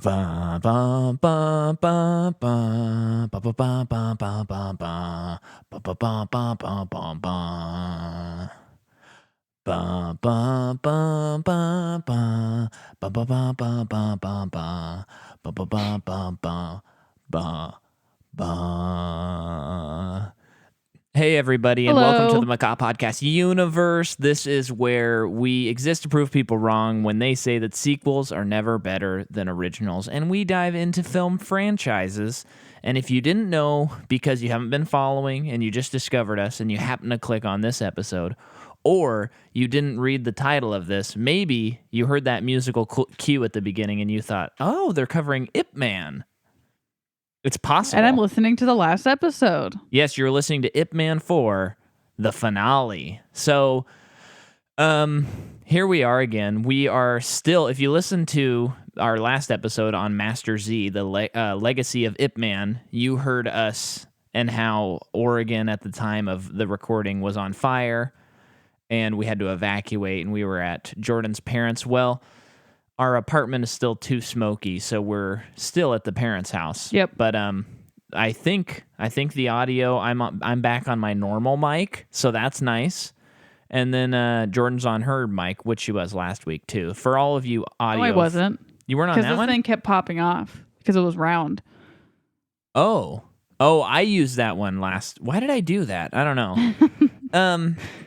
ba ba ba ba ba ba ba ba ba ba ba ba ba ba ba ba ba ba ba. Ba ba ba ba ba ba ba ba ba ba ba ba ba ba ba ba ba. Hey everybody, and welcome to the Macaw Podcast universe. This is where we exist to prove people wrong when they say that sequels are never better than originals, and we dive into film franchises. And if you didn't know because you haven't been following and you just discovered us and you happen to click on this episode, or you didn't read the title of this, maybe you heard that musical cue at the beginning and you thought, oh, they're covering Ip Man. It's possible. And I'm listening to the last episode. Yes, you're listening to Ip Man 4, the finale. So, here we are again. We are still, if you listen to our last episode on Master Z, the legacy of Ip Man, you heard us and how Oregon at the time of the recording was on fire, and we had to evacuate, and we were at Jordan's parents'. Well, our apartment is still too smoky, so we're still at the parents' house. Yep. But I think the audio, I'm back on my normal mic, so that's nice. And then Jordan's on her mic, which she was last week too. For all of you audio, No, I wasn't. You weren't on that one? Because this thing kept popping off because it was round. Oh, I used that one last. Why did I do that? I don't know.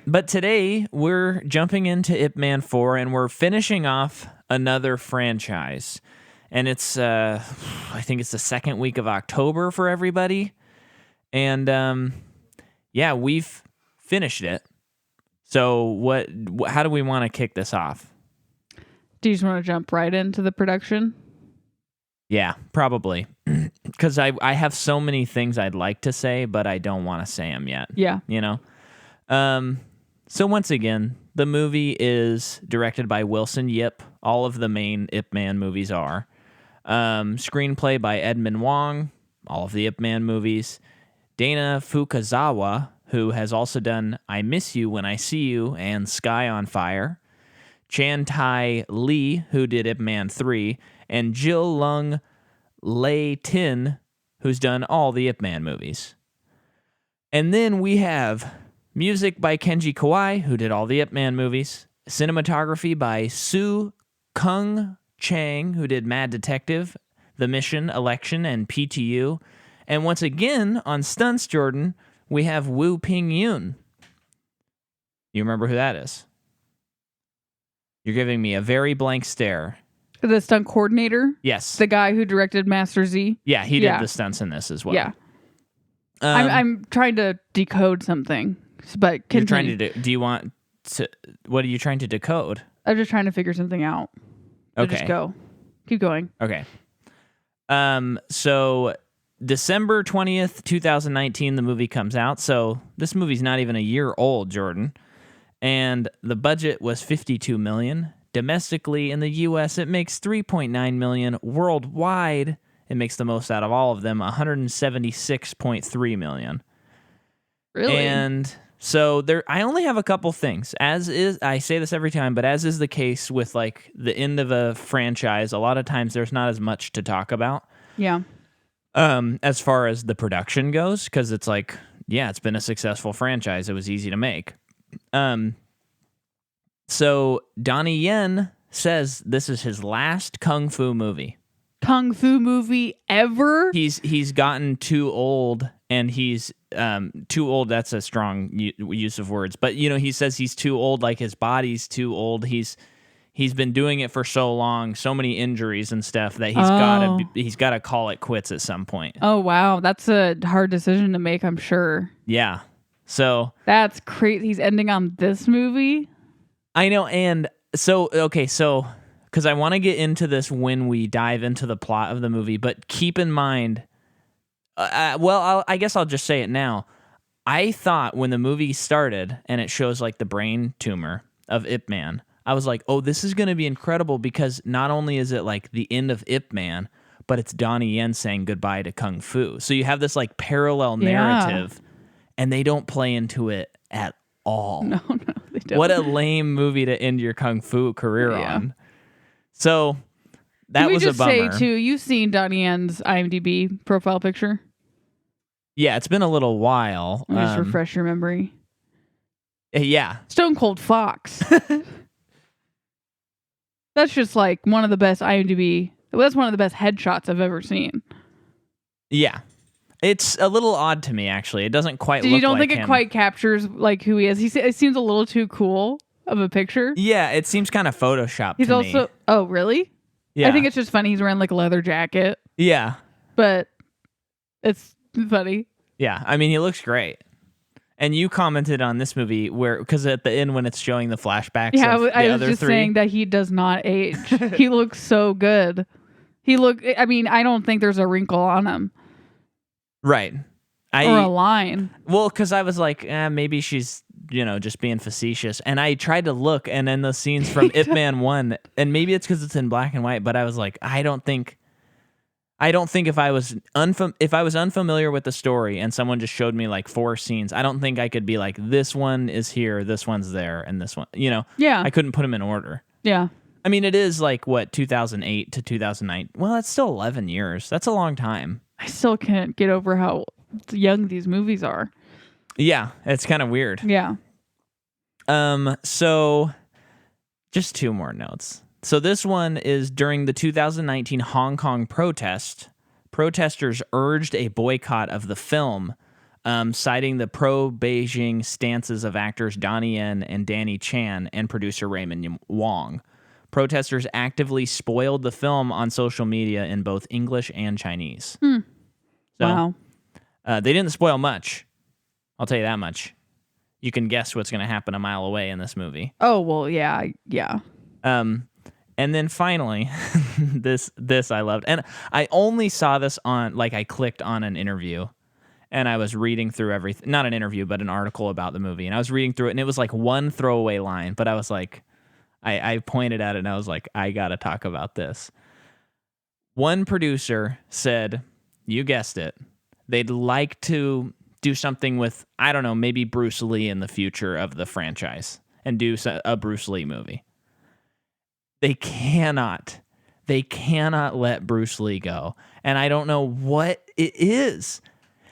But today we're jumping into Ip Man 4, and we're finishing off another franchise. And it's, I think it's the second week of October for everybody. And, yeah, we've finished it. So how do we want to kick this off? Do you just want to jump right into the production? Yeah, probably. Because I have so many things I'd like to say, but I don't want to say them yet. Yeah. You know? So once again, the movie is directed by Wilson Yip. All of the main Ip Man movies are. Screenplay by Edmund Wong. All of the Ip Man movies. Dana Fukazawa, who has also done I Miss You When I See You and Sky on Fire. Chan Tai Lee, who did Ip Man 3. And Jill Lung Lei Tin, who's done all the Ip Man movies. And then we have music by Kenji Kawai, who did all the Ip Man movies. Cinematography by Su Kung Chang, who did Mad Detective, The Mission, Election, and PTU. And once again, on stunts, Jordan, we have Woo Ping Yoon. You remember who that is? You're giving me a very blank stare. The stunt coordinator? Yes. The guy who directed Master Z? Yeah, he did the stunts in this as well. Yeah. I'm trying to decode something, but continue. You're trying to do you want to? What are you trying to decode? I'm just trying to figure something out. So Okay. Just go. Keep going. Okay. So December 20th, 2019, the movie comes out. So this movie's not even a year old, Jordan. And the budget was $52 million. Domestically in the U.S., it makes $3.9 million. Worldwide, it makes the most out of all of them, $176.3 million. Really? And so I only have a couple things. As is, I say this every time, but as is the case with like the end of a franchise, a lot of times there's not as much to talk about. Yeah. As far as the production goes, because it's like, yeah, it's been a successful franchise. It was easy to make. So Donnie Yen says this is his last kung fu movie. Kung fu movie ever? He's gotten too old, and he's too old. That's a strong use of words, but you know, he says he's too old. Like his body's too old. He's been doing it for so long, so many injuries and stuff that he's got to call it quits at some point. Oh wow, that's a hard decision to make, I'm sure. Yeah. So that's crazy. He's ending on this movie. I know, and so because I want to get into this when we dive into the plot of the movie, but keep in mind, I guess I'll just say it now. I thought when the movie started and it shows like the brain tumor of Ip Man, I was like, oh, this is going to be incredible because not only is it like the end of Ip Man, but it's Donnie Yen saying goodbye to Kung Fu. So you have this like parallel narrative, and they don't play into it at all. No, they don't. What a lame movie to end your Kung Fu career on. So that was a bummer. Can we just say, too, you've seen Donnie Yen's IMDb profile picture? Yeah, it's been a little while. Let me just refresh your memory. Yeah. Stone Cold Fox. That's just like one of the best IMDb. That's one of the best headshots I've ever seen. Yeah. It's a little odd to me, actually. It doesn't quite look like him. You don't think it quite captures like who he is? It seems a little too cool of a picture. Yeah, it seems kind of Photoshopped He's to also... me. Oh, really? Yeah. I think it's just funny. He's wearing like a leather jacket. Yeah. But it's funny. Yeah. I mean, he looks great. And you commented on this movie because at the end when it's showing the flashbacks of the I was other just three. saying that he does not age. He looks so good. I mean, I don't think there's a wrinkle on him. Right. Or a line. Well, because I was like, maybe she's, just being facetious. And I tried to look, and then the scenes from Ip Man 1, and maybe it's because it's in black and white, but I was like, I don't think if I was unfamiliar with the story and someone just showed me like 4 scenes, I don't think I could be like, this one is here, this one's there, and this one, Yeah. I couldn't put them in order. Yeah. I mean, it is like, 2008 to 2009. Well, that's still 11 years. That's a long time. I still can't get over how young these movies are. Yeah, it's kind of weird. Yeah. So just 2 more notes. So this one is during the 2019 Hong Kong protest. Protesters urged a boycott of the film, citing the pro-Beijing stances of actors Donnie Yen and Danny Chan and producer Raymond Wong. Protesters actively spoiled the film on social media in both English and Chinese. So, Wow. They didn't spoil much. I'll tell you that much. You can guess what's going to happen a mile away in this movie. Oh, well, yeah. Yeah. And then finally, this I loved. And I only saw this on, I clicked on an interview and I was reading through everything. Not an interview, but an article about the movie. And I was reading through it and it was like one throwaway line, but I was like, I pointed at it and I was like, I got to talk about this. One producer said, you guessed it, they'd like to do something with, I don't know, maybe Bruce Lee in the future of the franchise and do a Bruce Lee movie. They cannot let Bruce Lee go. And I don't know what it is.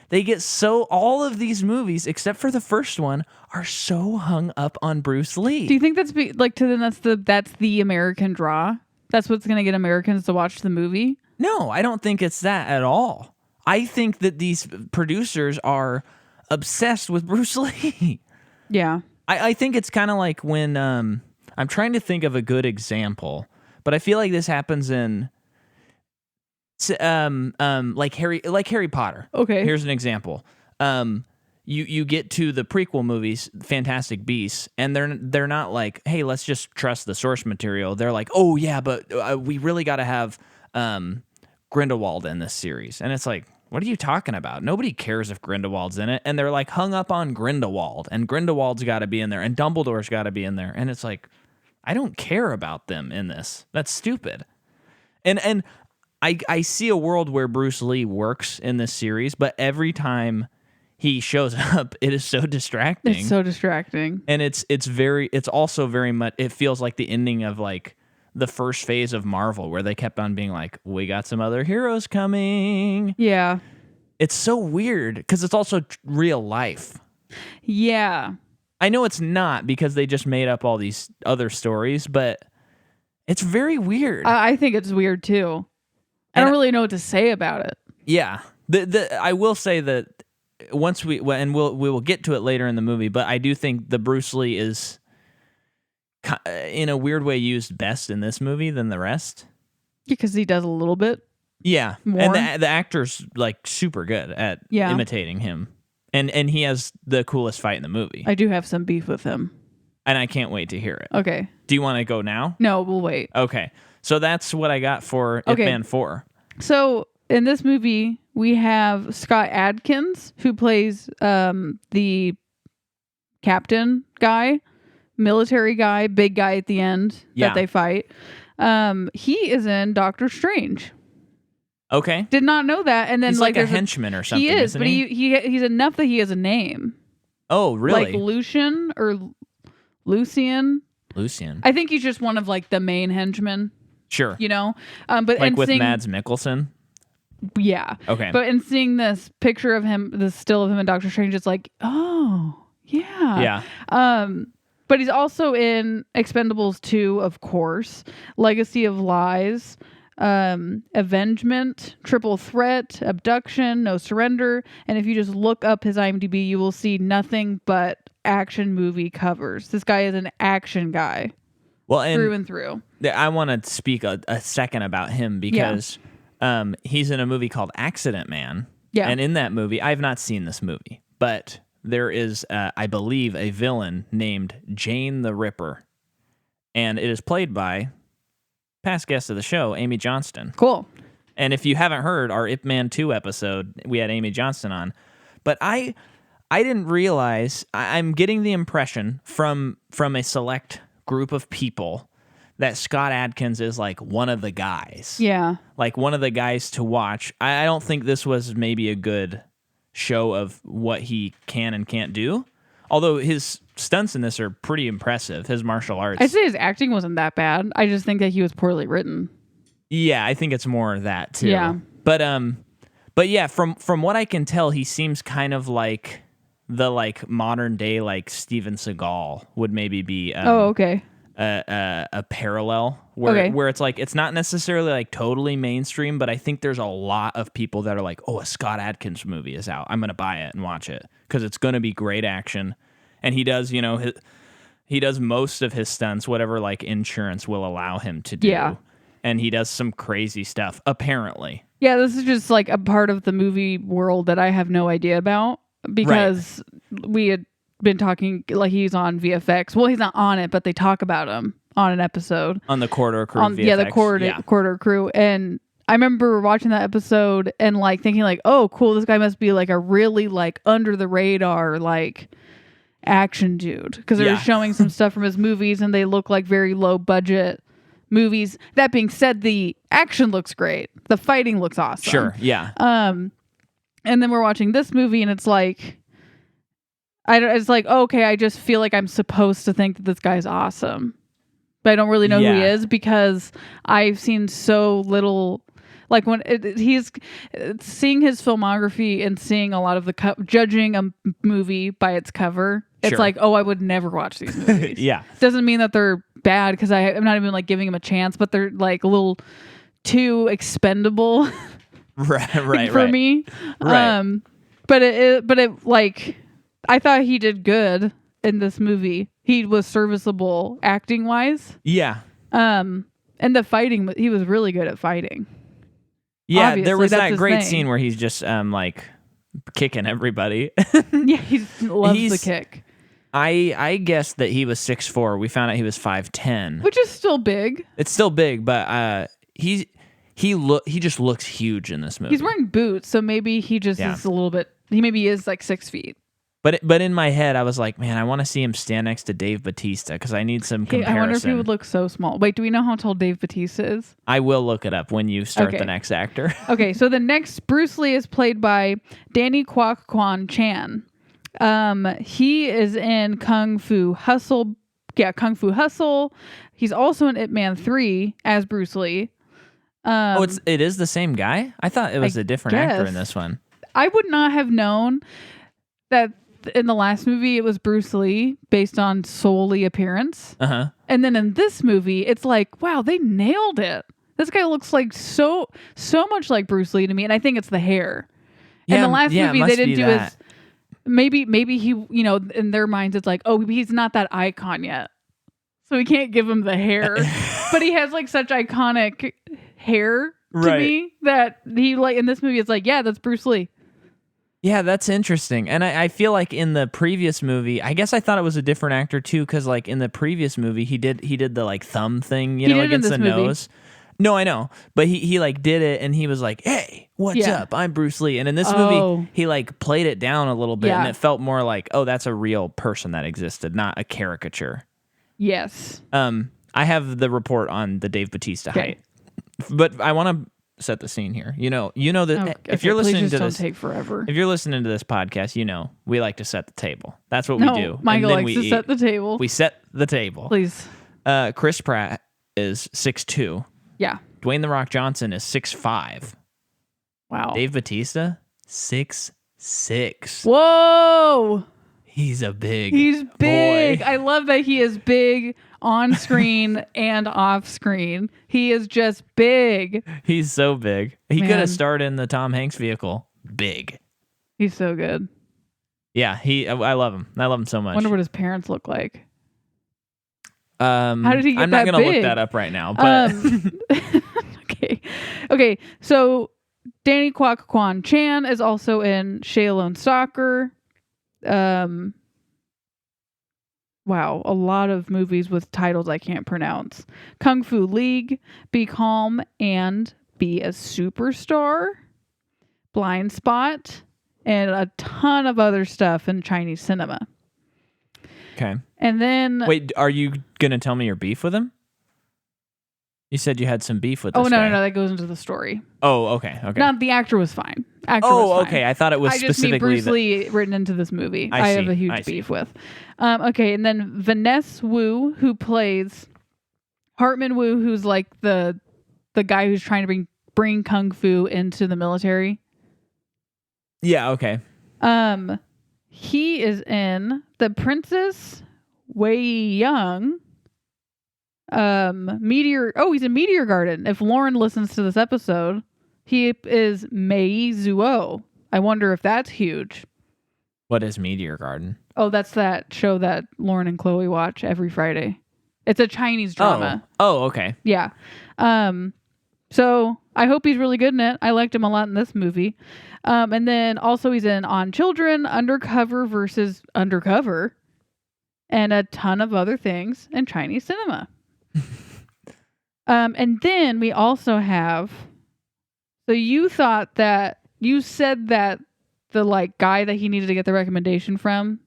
They get all of these movies, except for the first one, are so hung up on Bruce Lee. Do you think that's the American draw? That's what's going to get Americans to watch the movie? No, I don't think it's that at all. I think that these producers are obsessed with Bruce Lee. Yeah. I think it's kind of like when I'm trying to think of a good example, but I feel like this happens in like Harry Potter. Okay. Here's an example. You get to the prequel movies, Fantastic Beasts, and they're not like, hey, let's just trust the source material. They're like, oh yeah, but we really got to have Grindelwald in this series. And it's like, what are you talking about? Nobody cares if Grindelwald's in it. And they're like hung up on Grindelwald, and Grindelwald's got to be in there, and Dumbledore's got to be in there. And it's like, I don't care about them in this. That's stupid. And I see a world where Bruce Lee works in this series, but every time he shows up, it is so distracting. It's so distracting. And it's also very much, it feels like the ending of like the first phase of Marvel, where they kept on being like, we got some other heroes coming. Yeah. It's so weird because it's also real life. Yeah. I know it's not because they just made up all these other stories, but it's very weird. I think it's weird too. I don't really know what to say about it. Yeah. I will say that once we will get to it later in the movie, but I do think the Bruce Lee is in a weird way used best in this movie than the rest. Because he does a little bit. Yeah. More. And the actor's like super good at imitating him. And he has the coolest fight in the movie. I do have some beef with him. And I can't wait to hear it. Okay. Do you want to go now? No, we'll wait. Okay. So that's what I got for Ip Man 4. So in this movie, we have Scott Adkins, who plays the captain guy, military guy, big guy at the end that they fight. He is in Doctor Strange. Okay. Did not know that. And then he's like a henchman or something. He is, isn't but he's enough that he has a name. Oh, really? Like Lucian or Lucian. Lucian. I think he's just one of like the main henchmen. Sure. you know. But Like and with seeing, Mads Mikkelsen. yeah. Okay. But in seeing this picture of him, this still of him in Doctor Strange, it's like, oh yeah. Yeah. But he's also in Expendables 2, of course, Legacy of Lies, Avengement, Triple Threat, Abduction, No Surrender. And if you just look up his IMDb, you will see nothing but action movie covers. This guy is an action guy Well, and through and through. I want to speak a second about him because he's in a movie called Accident Man. Yeah. And in that movie, I have not seen this movie, but there is, I believe, a villain named Jane the Ripper. And it is played by past guest of the show, Amy Johnston. Cool. And if you haven't heard our Ip Man 2 episode, we had Amy Johnston on. But I didn't realize, I'm getting the impression from a select group of people that Scott Adkins is like one of the guys. Yeah. Like one of the guys to watch. I don't think this was maybe a good show of what he can and can't do. Although his stunts in this are pretty impressive. His martial arts. I'd say his acting wasn't that bad. I just think that he was poorly written. Yeah, I think it's more that too. Yeah. But yeah, from what I can tell, he seems kind of like the like modern day like Steven Seagal would maybe be Okay. a parallel where Okay. where it's like it's not necessarily like totally mainstream, but I think there's a lot of people that are like, oh, a Scott Adkins movie is out, I'm gonna buy it and watch it because it's gonna be great action, and he does, he does most of his stunts whatever like insurance will allow him to do. Yeah. And he does some crazy stuff apparently. Yeah, this is just like a part of the movie world that I have no idea about because we had been talking like he's on VFX. Well, he's not on it, but they talk about him on an episode. On the Corridor Crew VFX. Yeah, the Corridor Crew. And I remember watching that episode and like thinking like, oh, cool, this guy must be like a really like under the radar like action dude. Because they were showing some stuff from his movies and they look like very low budget movies. That being said, the action looks great. The fighting looks awesome. Sure, yeah. And then we're watching this movie and it's like it's like, okay, I just feel like I'm supposed to think that this guy's awesome. But I don't really know who he is because I've seen so little. Like when he's seeing his filmography and seeing a lot of the judging a movie by its cover, it's like, oh, I would never watch these movies. Yeah. Doesn't mean that they're bad because I'm not even like giving them a chance, but they're like a little too expendable. right for me. Right. But it like I thought he did good in this movie. He was serviceable acting wise. Yeah. And the fighting, he was really good at fighting. Yeah, Obviously, there was that's that his great thing. scene where he's just like kicking everybody. Yeah, he loves the kick, I guessed that he was 6'4". We found out he was 5'10". which is still big. It's still big, but he just looks huge in this movie. He's wearing boots, so maybe he just is a little bit. He maybe is like 6 feet. But in my head, I was like, man, I want to see him stand next to Dave Bautista because I need some comparison. I wonder if he would look so small. Wait, do we know how tall Dave Bautista is? I will look it up when you start Okay. the next actor. Okay, so the next Bruce Lee is played by Danny Kwok Kwan Chan. He is in Kung Fu Hustle. Yeah, Kung Fu Hustle. He's also in Ip Man 3 as Bruce Lee. It is the same guy? I thought it was a different actor in this one. I would not have known that in the last movie it was Bruce Lee based on solely appearance. Uh-huh. And then in this movie, it's like, wow, they nailed it. This guy looks like so much like Bruce Lee to me, and I think it's the hair. Yeah, in the last it movie, must they didn't be do that. his. Maybe he, in their minds, it's like, oh, he's not that icon yet, so we can't give him the hair. But he has like such iconic hair to me that he like in this movie, it's like, yeah, that's Bruce Lee. Yeah, that's interesting. And I feel like in the previous movie, I guess I thought it was a different actor too, because like in the previous movie, he did the like thumb thing, He did it in against this the movie. nose. No, I know, but he like did it, and he was like, "Hey, what's up? I'm Bruce Lee." And in this movie, he like played it down a little bit, and it felt more like, "Oh, that's a real person that existed, not a caricature." Yes. I have the report on the Dave Bautista height, but I want to set the scene here. You know that if you're listening to this, don't take forever. if you're listening to this podcast, we like to set the table. That's what we do. Michael and then likes to set the table. We set the table. Please. Chris Pratt is 6'2", Yeah. Dwayne The Rock Johnson is 6'5". Wow. Dave Bautista, 6'6". Whoa. He's a big He's big. boy. I love that he is big on screen and off screen. He is just big. He's so big. He could Man. have starred in the Tom Hanks vehicle. Big. He's so good. Yeah, I love him. I love him so much. Wonder what his parents look like. How did he get I'm not that gonna look big? that up right now, but Okay. So Danny Kwok Kwan Chan is also in Shaolin Soccer. Wow, a lot of movies with titles I can't pronounce. Kung Fu League, Be Calm and Be a Superstar, Blind Spot, and a ton of other stuff in Chinese cinema. okay. And then Wait, are you gonna tell me your beef with him? You said you had some beef with this no, guy. that goes into the story. Oh, okay. Not the actor was fine. Was fine. Okay. I thought it was I just need specifically Bruce Lee written into this movie. I have see, a huge I see. beef with. Okay, and then Vanessa Wu, who plays Hartman Wu, who's like the guy who's trying to bring kung fu into the military. Yeah. Okay. He is in The Princess Wei Young. Meteor. Oh, he's in Meteor Garden. If Lauren listens to this episode, he is Mei Zuo. I wonder if that's huge. What is Meteor Garden? Oh, that's that show that Lauren and Chloe watch every Friday. It's a Chinese drama. Oh, okay. Yeah. So I hope he's really good in it. I liked him a lot in this movie. And then also he's in On Children, Undercover versus Undercover, and a ton of other things in Chinese cinema. And then we also have, so you said that the like guy that he needed to get the recommendation from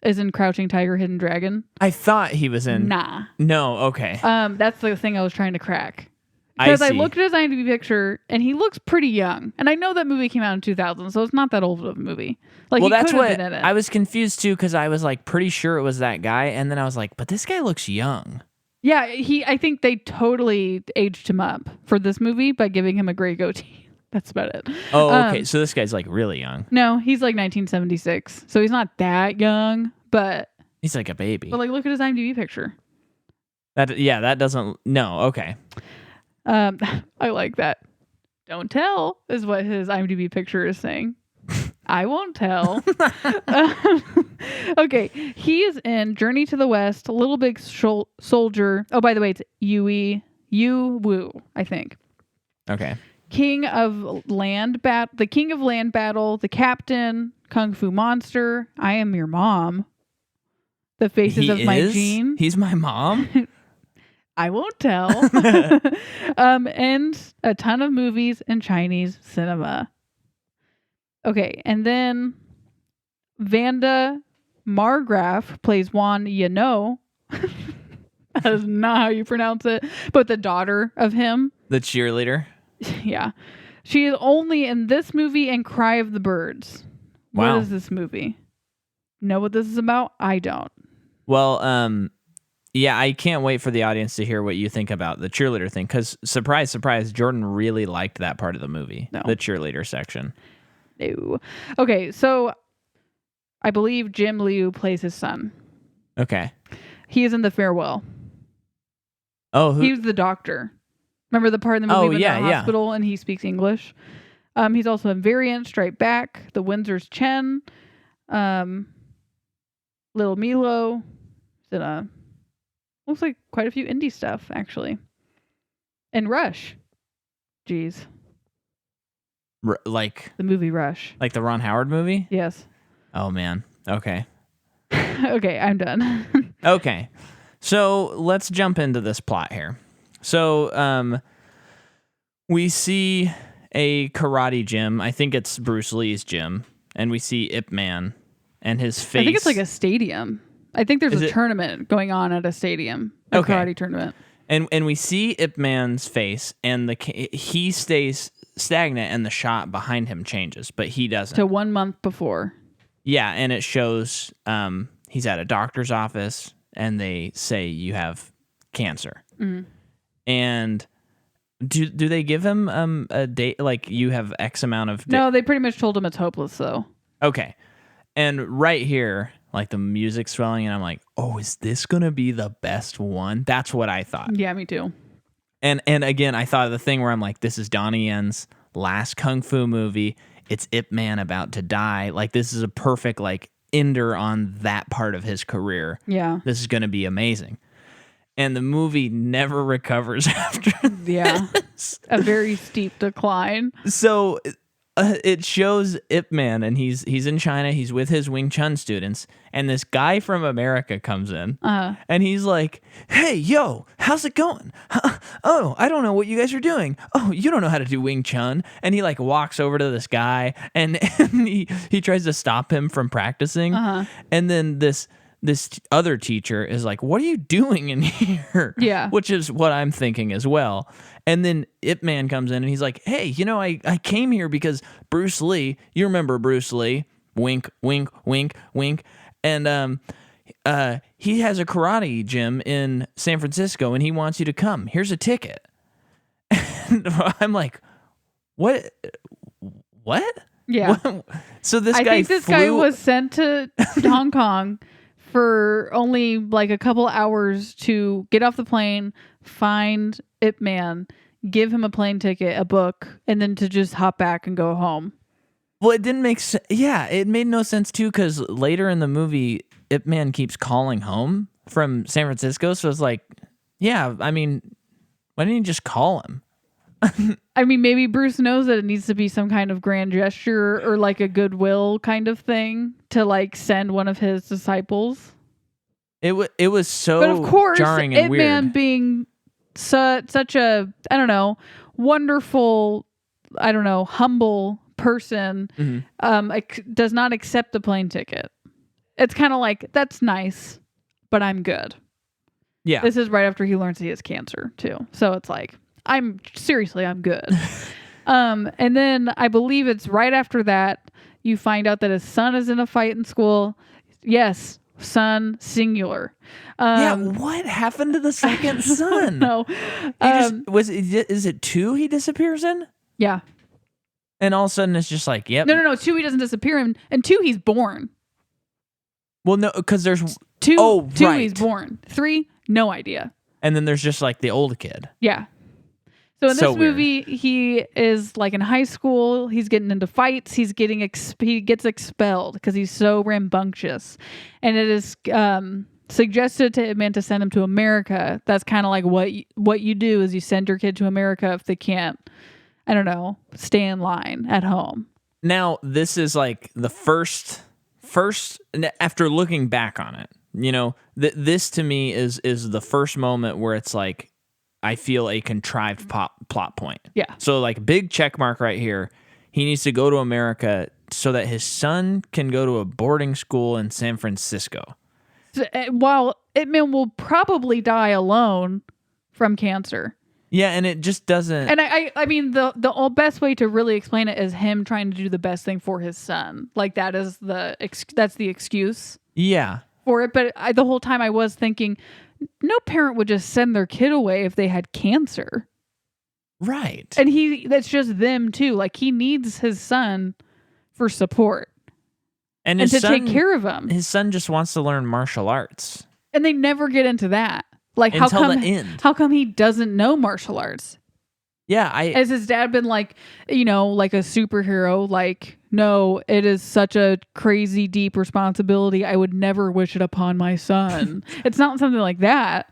is in Crouching Tiger, Hidden Dragon. I thought he was in. Nah. No. Okay. That's the thing I was trying to crack. Because I see. looked at his IMDb picture and he looks pretty young. And I know that movie came out in 2000, so it's not that old of a movie. Like, Well, he that's could have what been in it. I was confused too, because I was like pretty sure it was that guy, and then I was like, but this guy looks young. Yeah, I think they totally aged him up for this movie by giving him a gray goatee. That's about it. Oh, okay. So this guy's like really young. No, he's like 1976, so he's not that young. But He's like a baby. like, look at his IMDb picture. That doesn't. No. Okay. I like that. Don't tell is what his IMDb picture is saying. I won't tell. Okay, he is in Journey to the West, Little Big Soldier. Oh, by the way, it's Yu Wu, I think. Okay. The King of Land Battle, The Captain, Kung Fu Monster, I Am Your Mom, The Faces of My Jean. He's my mom. I won't tell. And a ton of movies in Chinese cinema. Okay, and then Vanda Margraf plays Wan Yano. That is not how you pronounce it, but the daughter of him. The cheerleader. Yeah. She is only in this movie and Cry of the Birds. Wow. What is this movie? Know what this is about? I don't. Well, yeah, I can't wait for the audience to hear what you think about the cheerleader thing, because surprise, surprise, Jordan really liked that part of the movie, No. the cheerleader section. No. Okay, so I believe Jim Liu plays his son. Okay. He is in The Farewell. Oh, who? He was the doctor. Remember the part in the movie when they're in the hospital and he speaks English? He's also in Variant, Strike Back, The Windsor's Chen, Little Milo. Looks like quite a few indie stuff, actually. And Rush. Jeez. Like The movie Rush. the Ron Howard movie? Yes. Oh, man. Okay. Okay, I'm done. Okay. So let's jump into this plot here. So we see a karate gym. I think it's Bruce Lee's gym. And we see Ip Man and his face. I think it's like a stadium. I think there's Is a it? tournament going on at a stadium. A Okay. karate tournament. And we see Ip Man's face, and he stays stagnant, and the shot behind him changes, but he doesn't. To 1 month before. Yeah, and it shows he's at a doctor's office, and they say you have cancer. Mhm. And Do they give him a date, like you have X amount of No, they pretty much told him it's hopeless though. Okay. And right here, like the music's swelling and I'm like, "Oh, is this going to be the best one?" That's what I thought. Yeah, me too. And again, I thought of the thing where I'm like, this is Donnie Yen's last kung fu movie. It's Ip Man about to die. Like this is a perfect like ender on that part of his career. Yeah. This is going to be amazing. And the movie never recovers after Yeah. this. A very steep decline. So it shows Ip Man, and he's in China. He's with his Wing Chun students, and this guy from America comes in, and he's like, "Hey, yo, how's it going? Oh, I don't know what you guys are doing. Oh, you don't know how to do Wing Chun." And he like walks over to this guy, and he tries to stop him from practicing, and then this other teacher is like, "What are you doing in here?" Yeah. Which is what I'm thinking as well. And then Ip Man comes in and he's like, "Hey, you know, I came here because Bruce Lee, you remember Bruce Lee, wink, wink, wink, wink. And he has a karate gym in San Francisco and he wants you to come. Here's a ticket." And I'm like, "What? Yeah. So this I guy think this guy was sent to Hong Kong for only like a couple hours to get off the plane, find Ip Man, give him a plane ticket, a book, and then to just hop back and go home. Well, it didn't make sense. Yeah, it made no sense too because later in the movie, Ip Man keeps calling home from San Francisco. So it's like, yeah, I mean, why didn't you just call him? I mean, maybe Bruce knows that it needs to be some kind of grand gesture or like a goodwill kind of thing to like send one of his disciples. It was so But of course, jarring and Ip weird. Man being such a, I don't know, wonderful, I don't know, humble person, does not accept the plane ticket. It's kind of like, that's nice, but I'm good. Yeah. This is right after he learns he has cancer too. So it's like, I'm good. And then I believe it's right after that you find out that his son is in a fight in school. Yes, son, singular. Yeah, what happened to the second son? No. Is it 2 he disappears in? Yeah. And all of a sudden it's just like, yep. No. 2, he doesn't disappear him. And 2, he's born. Well, no, because there's 2, right. He's born. 3, no idea. And then there's just like the old kid. Yeah. So in So this movie, he is like in high school. He's getting into fights. He gets expelled because he's so rambunctious, and it is suggested to Ip Man to send him to America. That's kind of like what you do is you send your kid to America if they can't, I don't know, stay in line at home. Now this is like the first after looking back on it, you know, this to me is the first moment where it's like, I feel a contrived plot point. Yeah. So like big check mark right here. He needs to go to America so that his son can go to a boarding school in San Francisco. So, while Ip Man will probably die alone from cancer. Yeah, and it just doesn't. And I mean, the best way to really explain it is him trying to do the best thing for his son. Like that's the excuse. Yeah. For it. But the whole time I was thinking, no parent would just send their kid away if they had cancer. Right. And that's just them too. Like he needs his son for support and to take care of him. His son just wants to learn martial arts. And they never get into that. Like until the end. How come he doesn't know martial arts? Yeah, has his dad been like, you know, like a superhero? Like, no, it is such a crazy deep responsibility. I would never wish it upon my son. It's not something like that.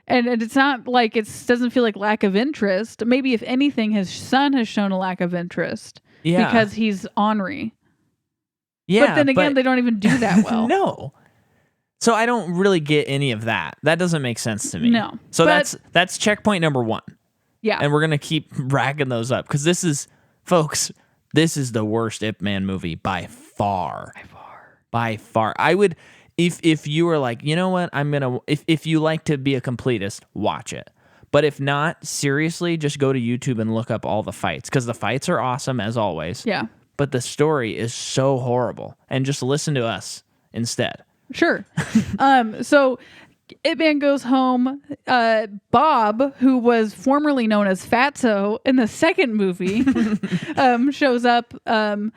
And it's not like it doesn't feel like lack of interest. Maybe if anything, his son has shown a lack of interest. Yeah. Because he's ornery. Yeah. But then again, they don't even do that well. No. So I don't really get any of that. That doesn't make sense to me. No. So that's checkpoint number 1. Yeah. And we're going to keep racking those up because this is the worst Ip Man movie by far. By far. I would, if you were like, you know what, if you like to be a completist, watch it. But if not, seriously, just go to YouTube and look up all the fights because the fights are awesome as always. Yeah. But the story is so horrible. And just listen to us instead. Sure. So Ip Man goes home. Bob, who was formerly known as Fatso in the second movie, shows up and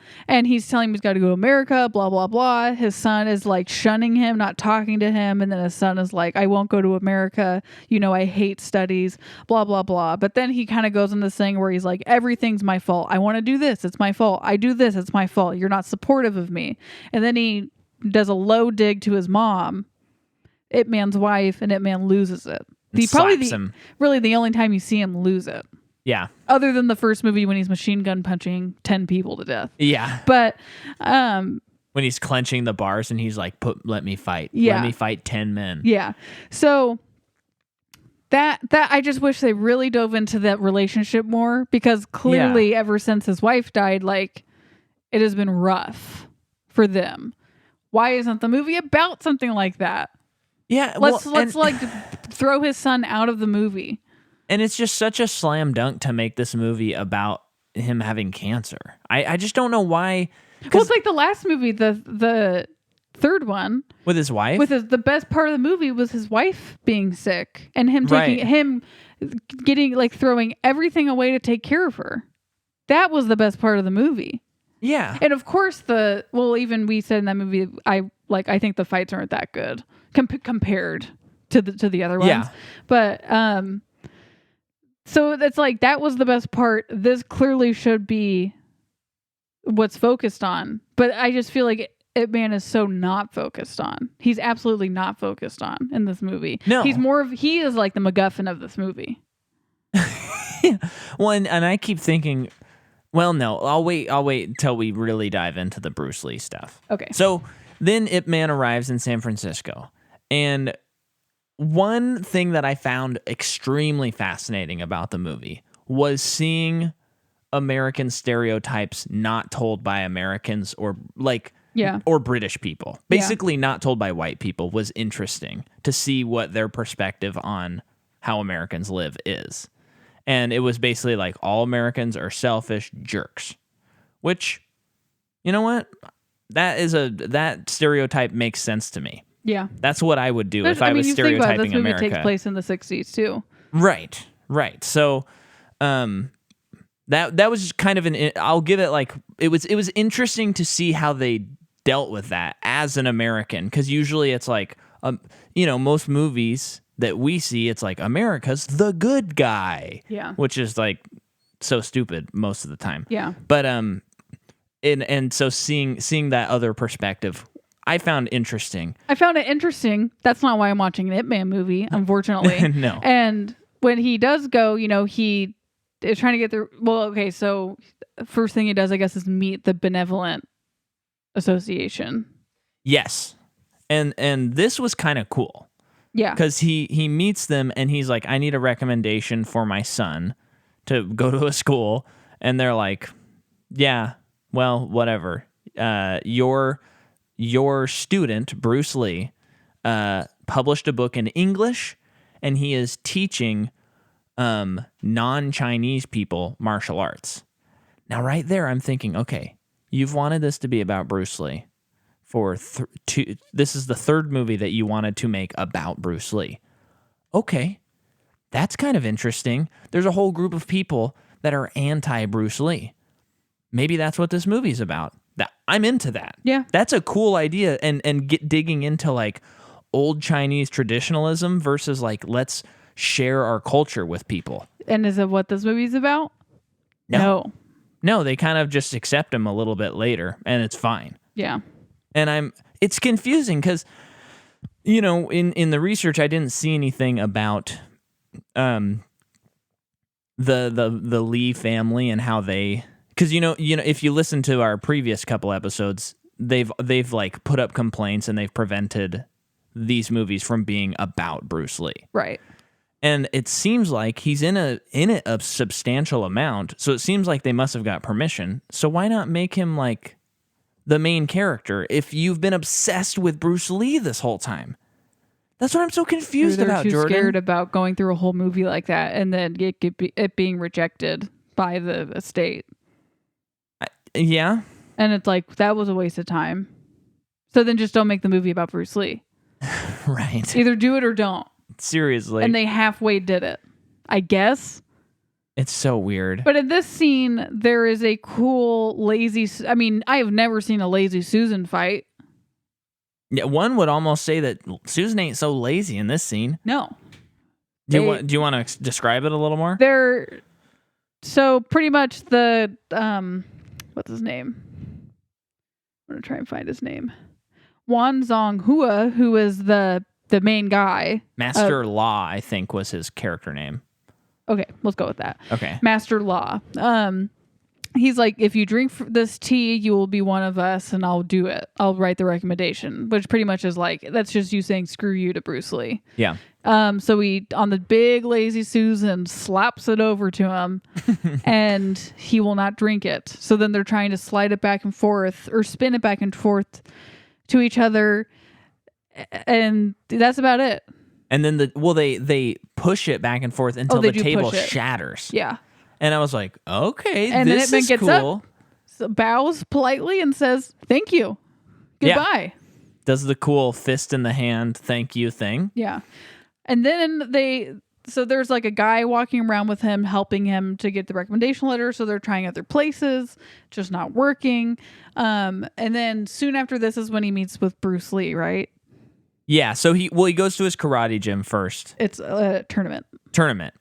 he's telling him he's got to go to America, blah, blah, blah. His son is like shunning him, not talking to him. And then his son is like, I won't go to America. You know, I hate studies, blah, blah, blah. But then he kind of goes in this thing where he's like, everything's my fault. I want to do this. It's my fault. I do this. It's my fault. You're not supportive of me. And then he does a low dig to his mom, Ip Man's wife, and Ip Man loses it. Really the only time you see him lose it. Yeah. Other than the first movie when he's machine gun punching 10 people to death. Yeah. But when he's clenching the bars and he's like, let me fight. Yeah. Let me fight 10 men. Yeah. So that I just wish they really dove into that relationship more, because clearly ever since his wife died, like, it has been rough for them. Why isn't the movie about something like that? Yeah, let's like throw his son out of the movie. And it's just such a slam dunk to make this movie about him having cancer. I just don't know why. Well, it's like the last movie, the third one with his wife. The best part of the movie was his wife being sick and him getting like throwing everything away to take care of her. That was the best part of the movie. Yeah, and of course even we said in that movie, I think the fights aren't that good compared to the other ones. Yeah. But so it's like that was the best part. This clearly should be what's focused on. But I just feel like Ip Man is so not focused on. He's absolutely not focused on in this movie. No. He is like the MacGuffin of this movie. Yeah. Well, and I keep thinking, well, no, I'll wait until we really dive into the Bruce Lee stuff. Okay. So then Ip Man arrives in San Francisco. And one thing that I found extremely fascinating about the movie was seeing American stereotypes not told by Americans or British people. Basically not told by white people was interesting to see what their perspective on how Americans live is. And it was basically like all Americans are selfish jerks, which, you know what? That stereotype makes sense to me. Yeah. That's what I would do if I was stereotyping America. This movie takes place in the 60s too. Right. So that was kind of I'll give it like it was interesting to see how they dealt with that as an American, because usually it's like most movies that we see, it's like America's the good guy. Yeah. Which is like so stupid most of the time. Yeah. But and so seeing that other perspective, I found interesting. I found it interesting. That's not why I'm watching an Ip Man movie, unfortunately. No. And when he does go, he is trying to get the... Well, okay, so first thing he does, I guess, is meet the Benevolent Association. Yes. And this was kind of cool. Yeah. Because he meets them and he's like, I need a recommendation for my son to go to a school. And they're like, yeah, well, whatever. Your student, Bruce Lee, published a book in English, and he is teaching non-Chinese people martial arts. Now, right there, I'm thinking, okay, you've wanted this to be about Bruce Lee for this is the third movie that you wanted to make about Bruce Lee. Okay, that's kind of interesting. There's a whole group of people that are anti-Bruce Lee. Maybe that's what this movie's about. I'm into that. Yeah. That's a cool idea, and digging into like old Chinese traditionalism versus like let's share our culture with people. And is it what this movie's about? No. No, they kind of just accept him a little bit later, and it's fine. Yeah. And it's confusing because, in the research, I didn't see anything about the Lee family and how they, because if you listen to our previous couple episodes, they've like put up complaints and they've prevented these movies from being about Bruce Lee. Right. And it seems like he's in it a substantial amount, so it seems like they must have got permission. So why not make him like the main character if you've been obsessed with Bruce Lee this whole time? That's what I'm so confused about, Jordan. They're too scared about going through a whole movie like that and then it being rejected by the estate. Yeah. And it's like, that was a waste of time. So then just don't make the movie about Bruce Lee. Right. Either do it or don't. Seriously. And they halfway did it, I guess. It's so weird. But in this scene, there is a cool lazy. I mean, I have never seen a lazy Susan fight. Yeah, one would almost say that Susan ain't so lazy in this scene. No. Do you want to describe it a little more? They're so pretty much the what's his name? I'm gonna try and find his name. Wan Zong Hua, who is the main guy. Master Law, I think, was his character name. Okay, let's go with that. Okay. Master Law. He's like, if you drink this tea, you will be one of us, and I'll do it. I'll write the recommendation, which pretty much is like, that's just you saying screw you to Bruce Lee. Yeah. So he, on the big lazy Susan, slaps it over to him, and he will not drink it. So then they're trying to slide it back and forth, or spin it back and forth to each other, and that's about it. And then they push it back and forth until the table shatters. Yeah. And I was like, okay, and this then is gets cool. Up, so bows politely and says, "Thank you, goodbye." Yeah. Does the cool fist in the hand thank you thing. Yeah. And then there's like a guy walking around with him, helping him to get the recommendation letter. So they're trying other places, just not working. And then soon after this is when he meets with Bruce Lee, right? Yeah. So he goes to his karate gym first. It's a tournament.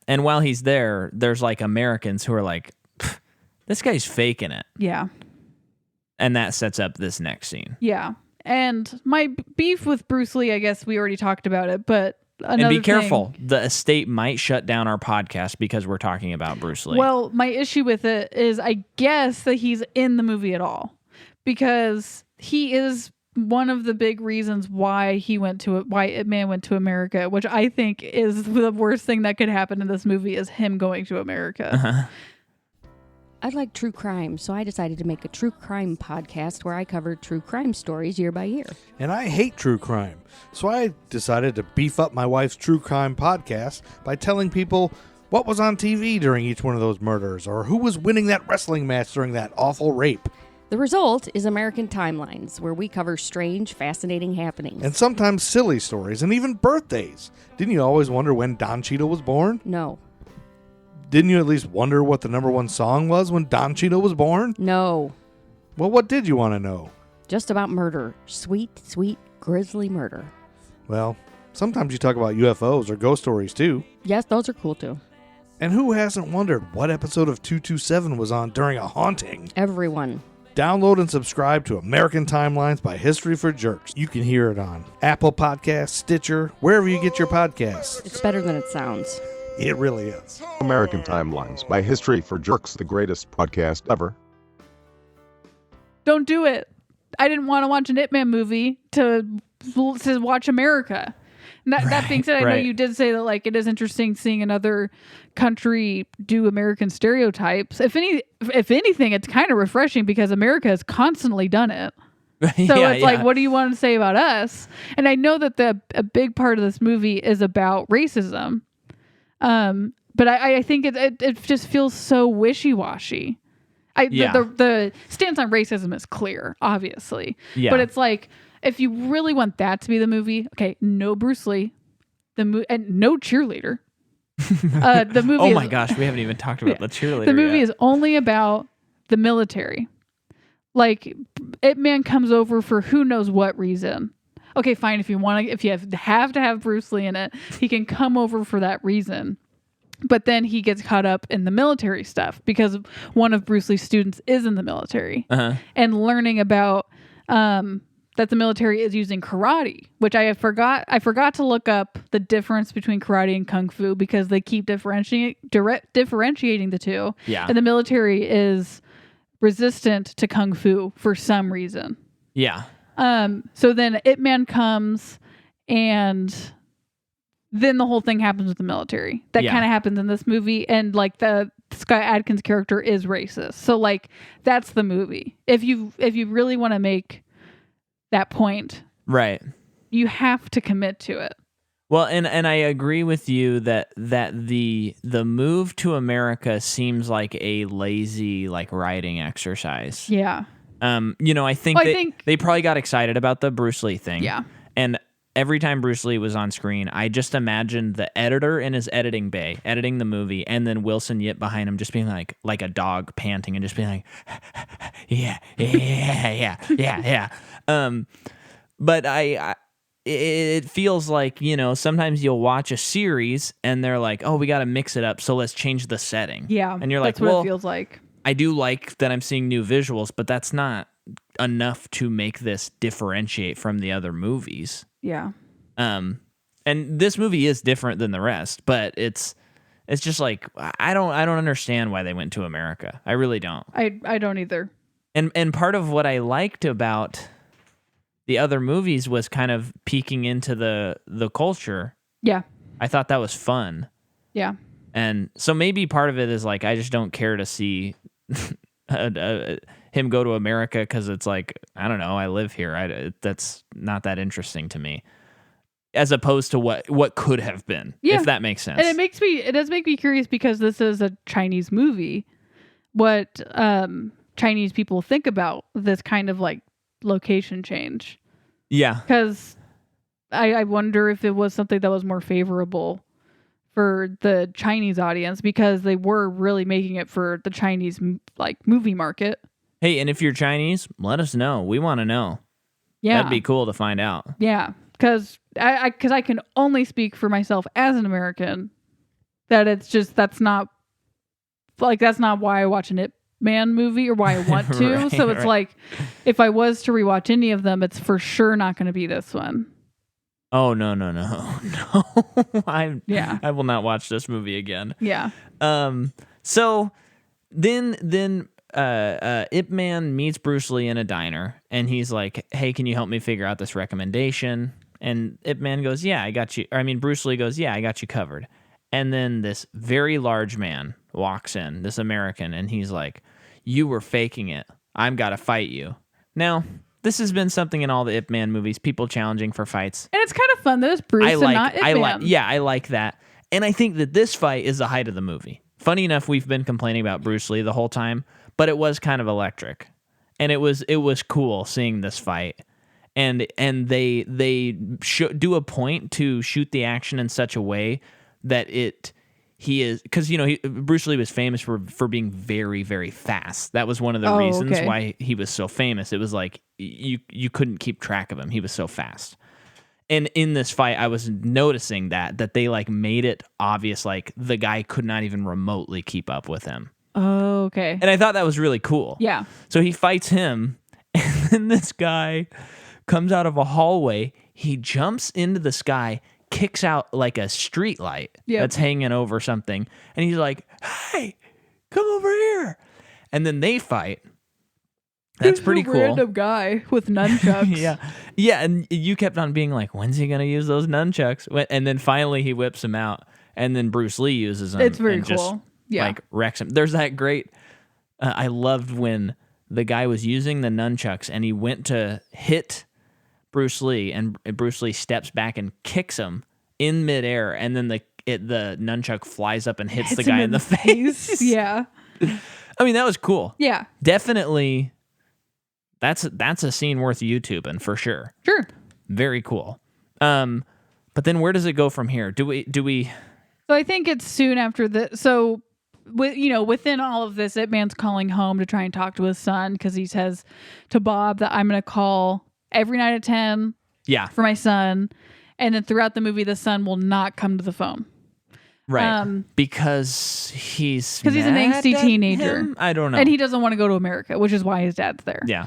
And while he's there, there's like Americans who are like, this guy's faking it. Yeah. And that sets up this next scene. Yeah. And my beef with Bruce Lee, I guess we already talked about it, but and be careful. The estate might shut down our podcast because we're talking about Bruce Lee. Well, my issue with it is I guess that he's in the movie at all, because he is one of the big reasons why Ip Man went to America, which I think is the worst thing that could happen in this movie, is him going to America. Uh-huh. I like true crime, so I decided to make a true crime podcast where I cover true crime stories year by year. And I hate true crime, so I decided to beef up my wife's true crime podcast by telling people what was on TV during each one of those murders, or who was winning that wrestling match during that awful rape. The result is American Timelines, where we cover strange, fascinating happenings. And sometimes silly stories, and even birthdays. Didn't you always wonder when Don Cheadle was born? No. Didn't you at least wonder what the #1 song was when Don Cheadle was born? No. Well, what did you want to know? Just about murder. Sweet, sweet, grisly murder. Well, sometimes you talk about UFOs or ghost stories too. Yes, those are cool too. And who hasn't wondered what episode of 227 was on during a haunting? Everyone. Download and subscribe to American Timelines by History for Jerks. You can hear it on Apple Podcasts, Stitcher, wherever you get your podcasts. It's better than it sounds. It really is. American Timelines by History for Jerks, the greatest podcast ever. Don't do it. I didn't want to watch an Ip Man movie to watch America. And that being said, I know you did say that like it is interesting seeing another country do American stereotypes. If anything, it's kind of refreshing because America has constantly done it. So it's like, what do you want to say about us? And I know that a big part of this movie is about racism. But I think it just feels so wishy-washy. The stance on racism is clear, obviously. Yeah. But it's like, if you really want that to be the movie, okay, no Bruce Lee, and no cheerleader. The movie. Oh my gosh, we haven't even talked about the cheerleader. The movie yet. is only about the military. Like, Ip Man comes over for who knows what reason. Okay, fine. If you have to have Bruce Lee in it, he can come over for that reason. But then he gets caught up in the military stuff because one of Bruce Lee's students is in the military, and learning about that the military is using karate, which I forgot to look up the difference between karate and kung fu because they keep differentiating the two. Yeah, and the military is resistant to kung fu for some reason. Yeah. So then Ip Man comes, and then the whole thing happens with the military. That kind of happens in this movie, and like the Scott Adkins character is racist. So like that's the movie. If you really want to make that point, right, you have to commit to it. Well, and I agree with you that the move to America seems like a lazy like writing exercise. Yeah. I think they probably got excited about the Bruce Lee thing. Yeah. And every time Bruce Lee was on screen, I just imagined the editor in his editing bay editing the movie, and then Wilson Yip behind him just being like a dog panting and just being like, yeah. But it feels like, you know, sometimes you'll watch a series and they're like, oh, we got to mix it up, so let's change the setting. Yeah, and you're like, that's what well, it feels like. I do like that I'm seeing new visuals, but that's not enough to make this differentiate from the other movies. Yeah. And this movie is different than the rest, but it's just like I don't understand why they went to America. I really don't. I don't either. And part of what I liked about the other movies was kind of peeking into the culture. Yeah. I thought that was fun. Yeah. And so maybe part of it is like I just don't care to see him go to America because it's like, I don't know, I live here. That's not that interesting to me, as opposed to what could have been, if that makes sense. And it does make me curious because this is a Chinese movie. What Chinese people think about this kind of like location change. Yeah. Because I wonder if it was something that was more favorable for the Chinese audience, because they were really making it for the Chinese like movie market. Hey, and if you're Chinese, let us know. We want to know. Yeah. That'd be cool to find out. Yeah. Because I can only speak for myself as an American, that that's not why I watch an Ip Man movie or why I want to. Right, so it's like, if I was to rewatch any of them, it's for sure not going to be this one. Oh, no. I will not watch this movie again. Yeah. So then Ip Man meets Bruce Lee in a diner, and he's like, hey, can you help me figure out this recommendation? And Ip Man goes, yeah, I got you. Or, I mean, Bruce Lee goes, yeah, I got you covered. And then this very large man walks in, this American, and he's like, you were faking it. I'm got to fight you. Now, this has been something in all the Ip Man movies, people challenging for fights. And it's kind of fun that it's Bruce and not Ip Man. I like that. And I think that this fight is the height of the movie. Funny enough, we've been complaining about Bruce Lee the whole time, but it was kind of electric. And it was cool seeing this fight. And they do a point to shoot the action in such a way that he is, because, you know, Bruce Lee was famous for being very, very fast. That was one of the reasons why he was so famous. It was like you couldn't keep track of him. He was so fast. And in this fight, I was noticing that they like made it obvious, like the guy could not even remotely keep up with him. Oh, okay. And I thought that was really cool. Yeah. So he fights him, and then this guy comes out of a hallway. He jumps into the sky, kicks out like a street light that's hanging over something, and he's like, hey, come over here. And then they fight. That's pretty cool. Random guy with nunchucks. Yeah, and you kept on being like, when's he going to use those nunchucks? And then finally he whips them out, and then Bruce Lee uses them. It's very and cool. Just, yeah. like, wrecks him. There's that great, I loved when the guy was using the nunchucks, and he went to hit Bruce Lee, and Bruce Lee steps back and kicks him in midair, and then the nunchuck flies up and hits the guy in the face. Yeah. I mean, that was cool. Yeah. Definitely, that's a scene worth YouTubing for sure. Sure. Very cool. But then where does it go from here? Do we? So I think it's soon after the. So, within all of this, Ip Man's calling home to try and talk to his son, because he says to Bob that I'm going to call every night at 10. Yeah. For my son, and then throughout the movie, the son will not come to the phone. Right. Because he's an angsty teenager. I don't know. And he doesn't want to go to America, which is why his dad's there. Yeah.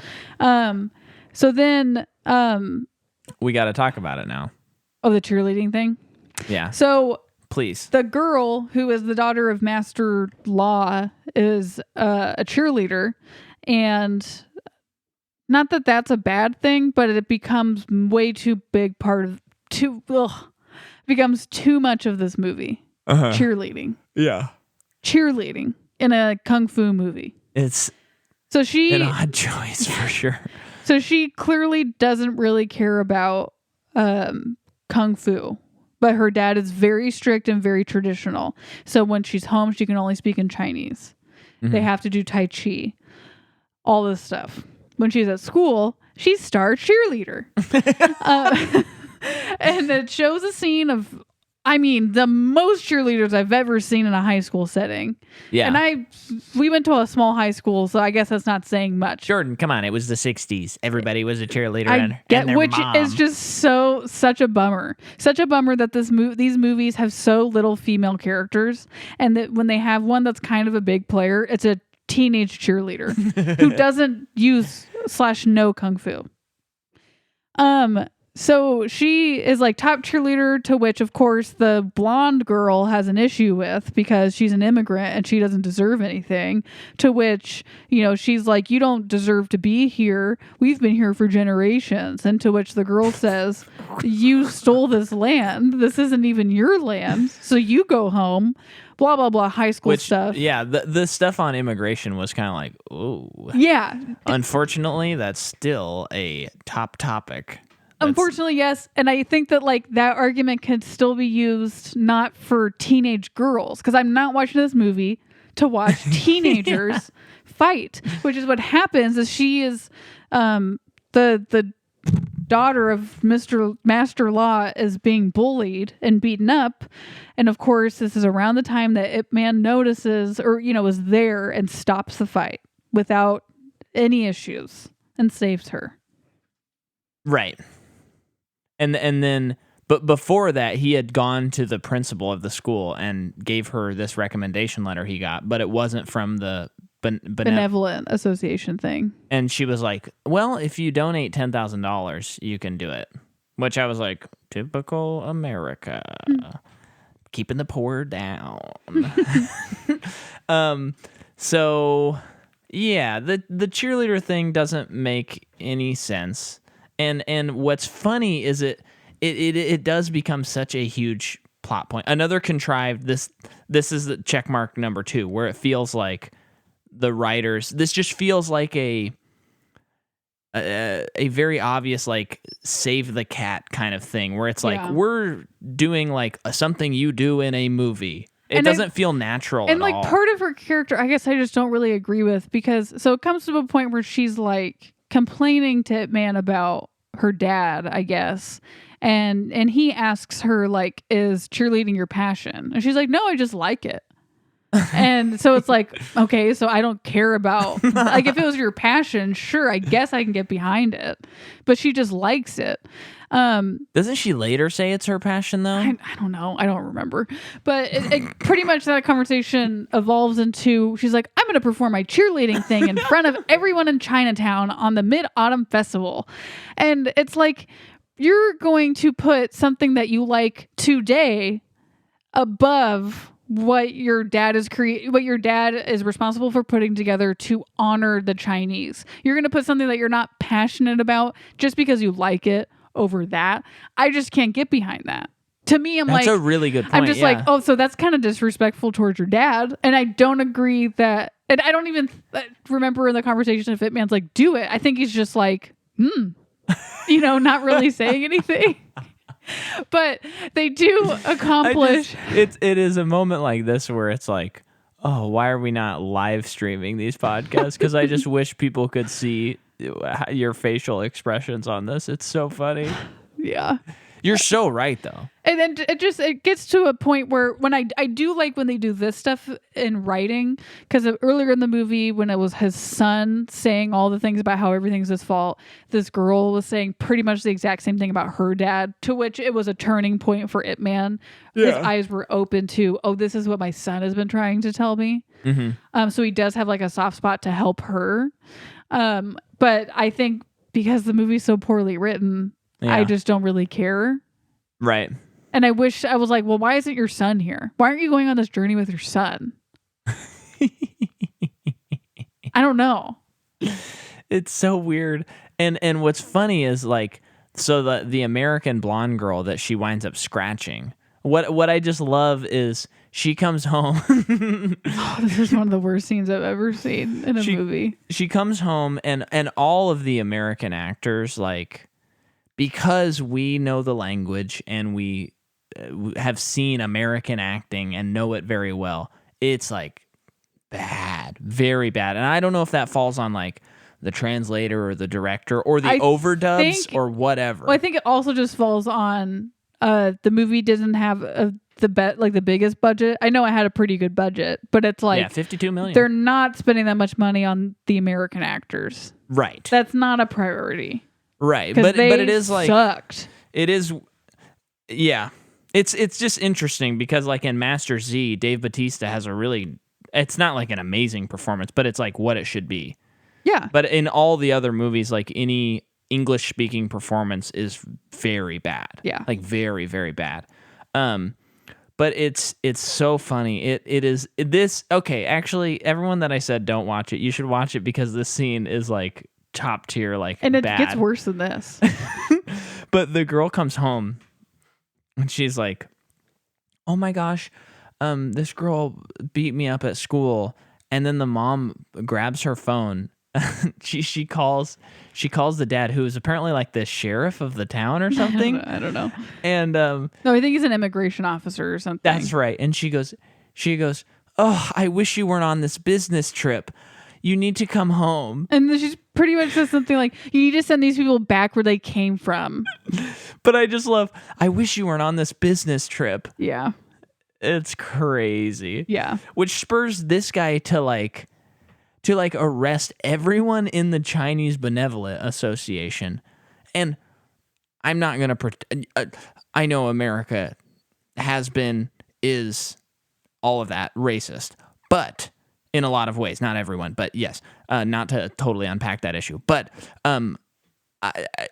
So then we got to talk about it now. Oh, the cheerleading thing? Yeah. So please. The girl who is the daughter of Master Law is a cheerleader, and not that that's a bad thing, but it becomes way too big becomes too much of this movie. Cheerleading. Yeah. Cheerleading in a kung fu movie. It's an odd choice for sure. So she clearly doesn't really care about kung fu, but her dad is very strict and very traditional. So when she's home, she can only speak in Chinese. Mm-hmm. They have to do Tai Chi, all this stuff. When she's at school, she's star cheerleader. And it shows a scene of, I mean, the most cheerleaders I've ever seen in a high school setting. Yeah. And we went to a small high school, so I guess that's not saying much. Jordan, come on. It was the 60s. Everybody was a cheerleader and their which mom. is just such a bummer. Such a bummer that these movies have so little female characters, and that when they have one that's kind of a big player, it's a teenage cheerleader who doesn't use / know kung fu. So she is like top cheerleader, to which, of course, the blonde girl has an issue with because she's an immigrant and she doesn't deserve anything. To which, she's like, you don't deserve to be here. We've been here for generations. And to which the girl says, you stole this land. This isn't even your land. So you go home. Blah, blah, blah. High school stuff. Yeah. The stuff on immigration was kind of like, oh. Yeah. Unfortunately, that's still a top topic. Unfortunately, yes. And I think that that argument can still be used not for teenage girls, because I'm not watching this movie to watch teenagers fight, which is what happens. Is she is the daughter of Mr. Master Law is being bullied and beaten up. And of course, this is around the time that Ip Man notices or, is there and stops the fight without any issues and saves her. Right. And then, but before that, he had gone to the principal of the school and gave her this recommendation letter he got, but it wasn't from the Benevolent Association thing. And she was like, well, if you donate $10,000, you can do it. Which I was like, typical America. Keeping the poor down. So, yeah, the cheerleader thing doesn't make any sense. And what's funny is it does become such a huge plot point. Another contrived, this is the check mark number 2, where it feels like the writers, this just feels like a very obvious save the cat kind of thing, where it's like, we're doing something you do in a movie. It doesn't feel natural and at all. Part of her character, I guess I just don't really agree with, because so it comes to a point where she's complaining to Ip Man about her dad, I guess. And he asks her, is cheerleading your passion? And she's like, no, I just like it. And so it's like, okay, so I don't care about, if it was your passion, sure, I guess I can get behind it. But she just likes it. Doesn't she later say it's her passion, though? I don't know. I don't remember. But it pretty much that conversation evolves into, she's like, I'm going to perform my cheerleading thing in front of everyone in Chinatown on the Mid-Autumn Festival. And it's like, you're going to put something that you like today above what your dad is responsible for putting together to honor the Chinese. You're going to put something that you're not passionate about just because you like it over that. I just can't get behind that. To me, that's a really good point. I'm just like, oh, so that's kind of disrespectful towards your dad. And I don't agree that, and I don't even remember in the conversation if Ip Man's like, do it. I think he's just like, not really saying anything. But they do accomplish. It is a moment like this where it's like, oh, why are we not live streaming these podcasts? Because I just wish people could see your facial expressions on this. It's so funny. Yeah. You're so right, though. And then it gets to a point where when I do like when they do this stuff in writing, because earlier in the movie when it was his son saying all the things about how everything's his fault, this girl was saying pretty much the exact same thing about her dad, to which it was a turning point for Ip Man. Yeah. His eyes were open to, oh, this is what my son has been trying to tell me. Mm-hmm. So he does have a soft spot to help her. But I think because the movie's so poorly written, I just don't really care. Right. And I wish I was like, well, why isn't your son here? Why aren't you going on this journey with your son? I don't know. It's so weird. And what's funny is so the American blonde girl that she winds up scratching. What I just love is she comes home. This is one of the worst scenes I've ever seen in a movie. She comes home and all of the American actors, because we know the language and we have seen American acting and know it very well, it's bad, very bad. And I don't know if that falls on the translator or the director or the I overdubs think- or whatever. Well, I think it also just falls on the movie doesn't have the biggest budget. I know it had a pretty good budget, but it's like yeah, 52 million. they're not spending that much money on the American actors. Right. That's not a priority. Right. 'Cause But they it is like sucked. it is yeah. It's just interesting because like in Master Z, Dave Bautista has a really it's not like an amazing performance, but it's like what it should be. Yeah. But in all the other movies, like any English speaking performance is very bad. Yeah. Like very, very bad. But it's so funny. It is this okay, actually everyone that I said don't watch it, you should watch it because this scene is like top tier, like And it bad. gets worse than this. But the girl comes home and she's like, "Oh my gosh, this girl beat me up at school." And then the mom grabs her phone. she calls the dad, who is apparently like the sheriff of the town or something. I don't know. And No, I think he's an immigration officer or something. that's right. And she goes, "Oh, I wish you weren't on this business trip. You need to come home." And then she's pretty much says something like, "You need to send these people back where they came from." But I just love, "I wish you weren't on this business trip." Yeah. It's crazy. Yeah. Which spurs this guy to arrest everyone in the Chinese Benevolent Association. And I'm not going to I know America is all of that racist, but in a lot of ways, not everyone, but yes, not to totally unpack that issue. But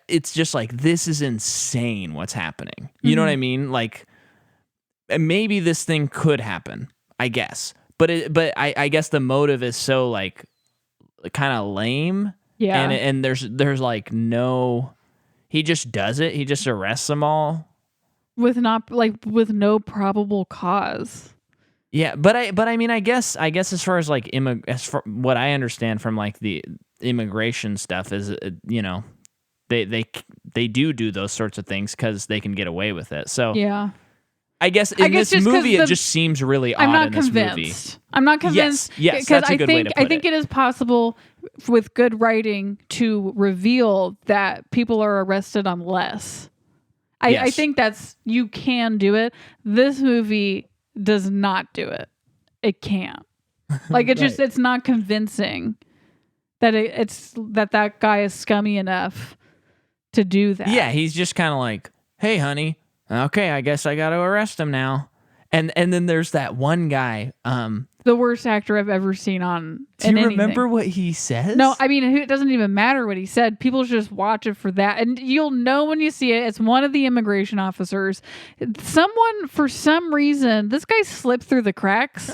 it's just like, this is insane what's happening. You know what I mean? Like, maybe this thing could happen, I guess. But I guess the motive is so like kind of lame. Yeah. And there's like no, he just does it. He just arrests them all. With no probable cause. Yeah, but I mean I guess as far as like as far what I understand from like the immigration stuff is they do those sorts of things because they can get away with it. So Yeah. I guess in this just 'cause movie it just seems really odd I'm not in this convinced. movie. I'm not convinced. Yes, because that's a good way to put I think it is possible with good writing to reveal that people are arrested on less. I Yes. think you can do it. This movie does not do it. It can't. Like it's not convincing that that guy is scummy enough to do that. Yeah, he's just kind of like, "Hey, honey, okay, I guess I got to arrest him now." And then there's that one guy. The worst actor I've ever seen on. Do you remember what he says? No, I mean, it doesn't even matter what he said. People should just watch it for that. And you'll know when you see it. It's one of the immigration officers. Someone, for some reason, this guy slipped through the cracks.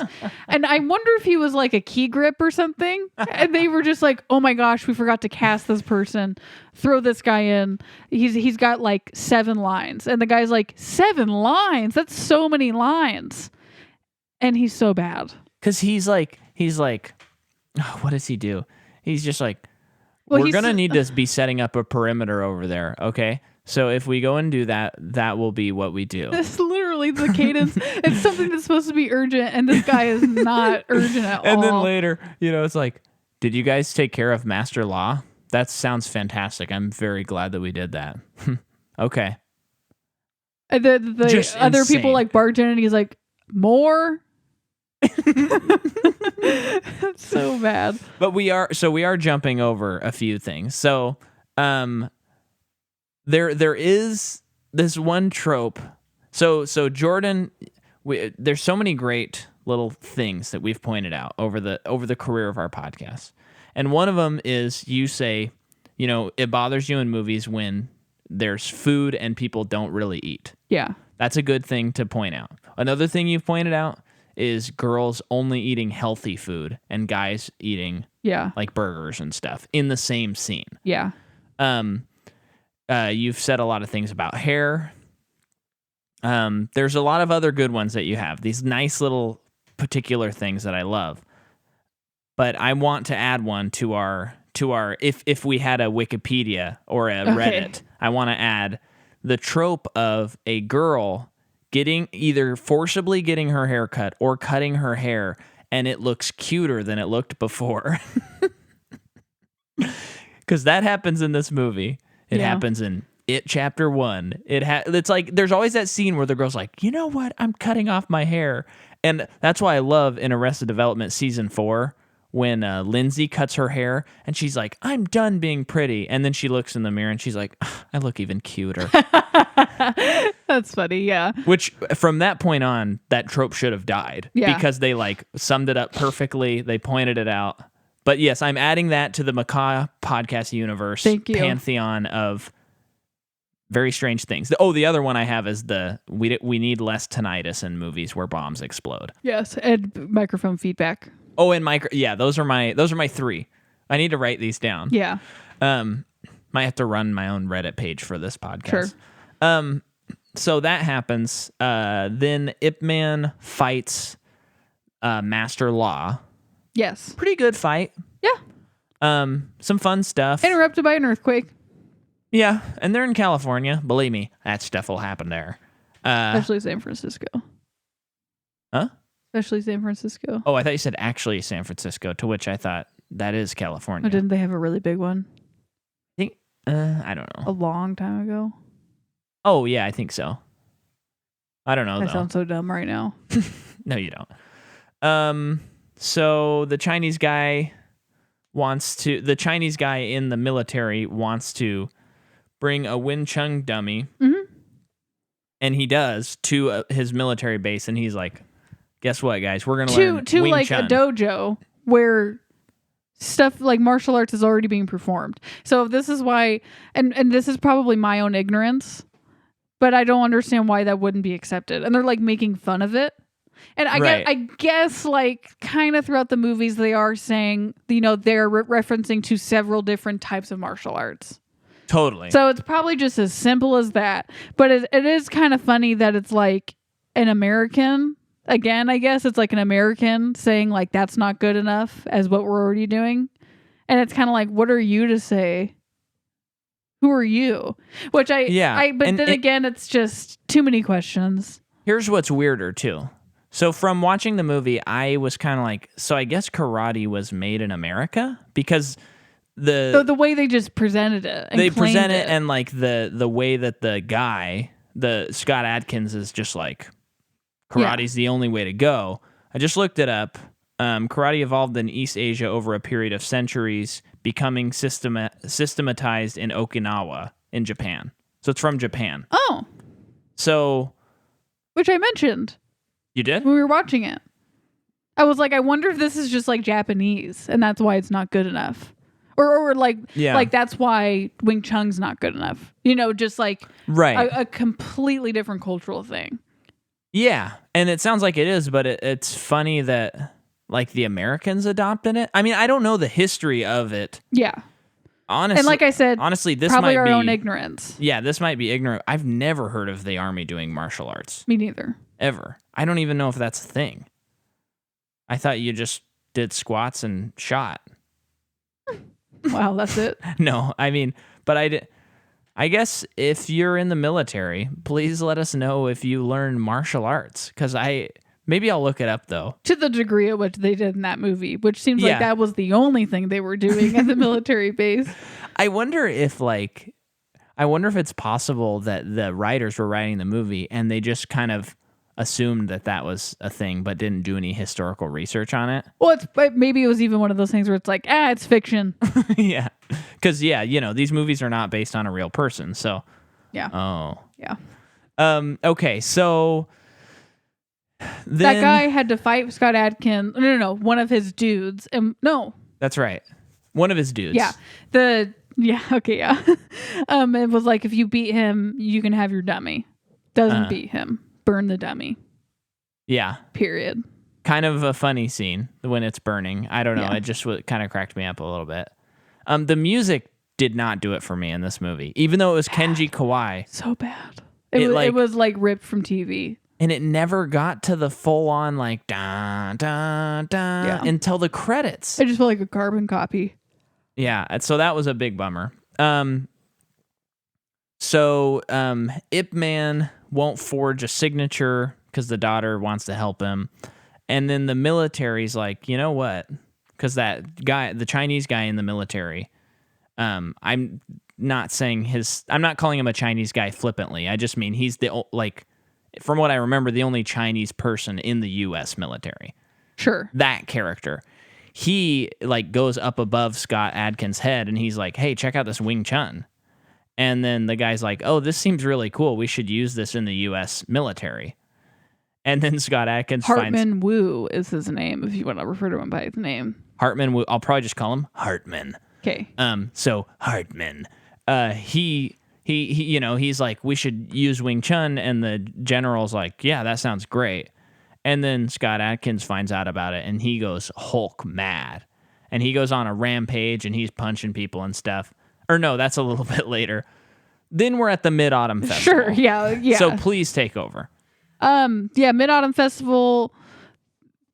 And I wonder if he was like a key grip or something. And they were just like, "Oh my gosh, we forgot to cast this person. Throw this guy in. He's got like 7 lines." And the guy's like, 7 lines? That's so many lines. And he's so bad. Because he's like, what does he do? He's just like, Well, we're he's- going to need to be setting up a perimeter over there, okay? So if we go and do that, that will be what we do. That's literally the cadence. It's something that's supposed to be urgent, and this guy is not urgent at all. And then later, it's like, "Did you guys take care of Master Law? That sounds fantastic. I'm very glad that we did that." Okay. And the Just other insane. people like barge in, and he's like, "More." It's so bad. But we are jumping over a few things. So, there is this one trope. So Jordan, there's so many great little things that we've pointed out over the career of our podcast, and one of them is you say, it bothers you in movies when there's food and people don't really eat. Yeah. That's a good thing to point out. Another thing you've pointed out is girls only eating healthy food and guys eating Yeah. like burgers and stuff in the same scene. Yeah. You've said a lot of things about hair. There's a lot of other good ones that you have. These nice little particular things that I love. But I want to add one to our if we had a Wikipedia or a Reddit, I want to add the trope of a girl either forcibly getting her hair cut or cutting her hair, and it looks cuter than it looked before. because that happens in this movie. It Yeah. happens in It Chapter 1. It's like there's always that scene where the girl's like, you know what? I'm cutting off my hair. And that's why I love in Arrested Development Season 4 when Lindsay cuts her hair and she's like, I'm done being pretty. And then she looks in the mirror and she's like, I look even cuter. That's funny. Yeah. Which from that point on, that trope should have died because they like summed it up perfectly. They pointed it out. But yes, I'm adding that to the Macaw podcast universe Thank you. pantheon of very strange things. The other one I have is we need less tinnitus in movies where bombs explode. Yes. And microphone feedback. Oh, and those are my 3. I need to write these down. Yeah. Might have to run my own Reddit page for this podcast. Sure. So that happens. Then Ip Man fights Master Law. Yes. Pretty good fight. Yeah. Some fun stuff. Interrupted by an earthquake. Yeah, and they're in California. Believe me, that stuff will happen there. Especially San Francisco. Huh? Especially San Francisco. Oh, I thought you said actually San Francisco, to which I thought that is California. Oh, didn't they have a really big one I think, I don't know. a long time ago? Oh, yeah, I think so. I don't know, I though. sound so dumb right now. No, you don't. So the Chinese guy in the military wants to bring a Wing Chun dummy, and he does to his military base, and he's like, "Guess what, guys? We're gonna learn to Wing like Chun." a dojo where stuff like martial arts is already being performed. So this is why, and this is probably my own ignorance, but I don't understand why that wouldn't be accepted. And they're like making fun of it. And I guess like kind of throughout the movies, they are saying, they're referencing to several different types of martial arts. Totally. So it's probably just as simple as that. But it is kind of funny that it's like an American, again, I guess it's like an American saying like, that's not good enough as what we're already doing. And it's kind of like, what are you to say? Who are you? But then again, it's just too many questions. Here's what's weirder too. So from watching the movie, I was kind of like, so I guess karate was made in America because the way they just presented it. And they claimed present it and like the way that the guy, the Scott Adkins, is just like, karate's the only way to go. I just looked it up. Karate evolved in East Asia over a period of centuries, becoming systematized in Okinawa in Japan. So it's from Japan. Oh. So. Which I mentioned. You did? When we were watching it. I was like, I wonder if this is just like Japanese and that's why it's not good enough. Or like that's why Wing Chun's not good enough. Just like a completely different cultural thing. Yeah. And it sounds like it is, but it's funny that like the Americans adopted it. I mean, I don't know the history of it. Yeah. Honestly, and like I said, honestly, this probably might our be own ignorance. Yeah, this might be ignorant. I've never heard of the army doing martial arts. Me neither. Ever. I don't even know if that's a thing. I thought you just did squats and shot. Wow, that's it? No, I mean, but I guess if you're in the military, please let us know if you learn martial arts, because maybe I'll look it up though. To the degree at which they did in that movie, which seems like that was the only thing they were doing at the military base. I wonder if it's possible that the writers were writing the movie and they just kind of assumed that was a thing, but didn't do any historical research on it. Well, maybe it was even one of those things where it's like, it's fiction. Yeah, because these movies are not based on a real person. So yeah. Oh yeah. Okay, so that guy had to fight Scott Adkins. No, one of his dudes. That's right, one of his dudes. Yeah. It was like if you beat him, you can have your dummy. Doesn't beat him. Burn the dummy. Yeah. Period. Kind of a funny scene when it's burning. I don't know. Yeah. It just kind of cracked me up a little bit. The music did not do it for me in this movie, even though it was Kenji Kawai. So bad. It was like ripped from TV. And it never got to the full on like da da da until the credits. It just felt like a carbon copy. Yeah. So that was a big bummer. So Ip Man won't forge a signature because the daughter wants to help him. And then the military's like, you know what? Because that guy, the Chinese guy in the military, I'm not calling him a Chinese guy flippantly. I just mean he's from what I remember, the only Chinese person in the U.S. military. Sure. That character. He like goes up above Scott Adkins' head and he's like, hey, check out this Wing Chun. And then the guy's like, oh, this seems really cool. We should use this in the U.S. military. And then Scott Adkins Hartman Wu is his name, if you want to refer to him by his name. Hartman Wu. I'll probably just call him Hartman. Okay. So Hartman, he he's like, we should use Wing Chun, and the general's like, yeah, that sounds great. And then Scott Adkins finds out about it, and he goes Hulk mad, and he goes on a rampage, and he's punching people and stuff. Or no, that's a little bit later. Then we're at the Mid-Autumn Festival. Sure, yeah. So please take over. Mid-Autumn Festival.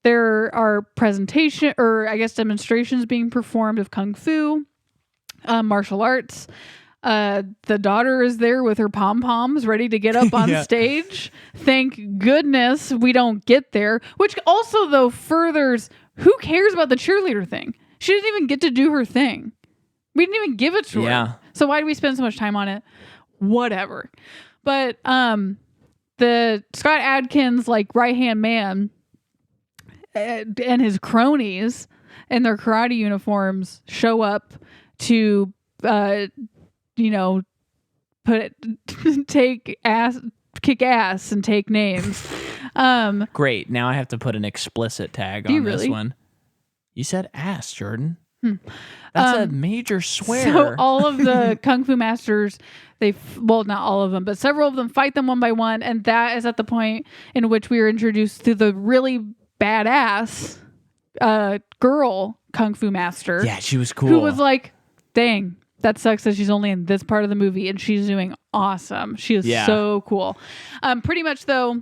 There are demonstrations being performed of kung fu, martial arts. The daughter is there with her pom-poms ready to get up on stage. Thank goodness we don't get there, which also though furthers, who cares about the cheerleader thing? She didn't even get to do her thing. We didn't even give it to her. So why do we spend so much time on it? Whatever. But the Scott Adkins right-hand man and his cronies in their karate uniforms show up to kick ass and take names. Great. Now I have to put an explicit tag on this one. You said ass, Jordan. That's a major swear. So all of the kung fu masters, not all of them, but several of them fight them one by one, and that is at the point in which we are introduced to the really badass girl kung fu master. Yeah, she was cool. Who was like, dang, that sucks that she's only in this part of the movie, and she's doing awesome. She is so cool. Pretty much though,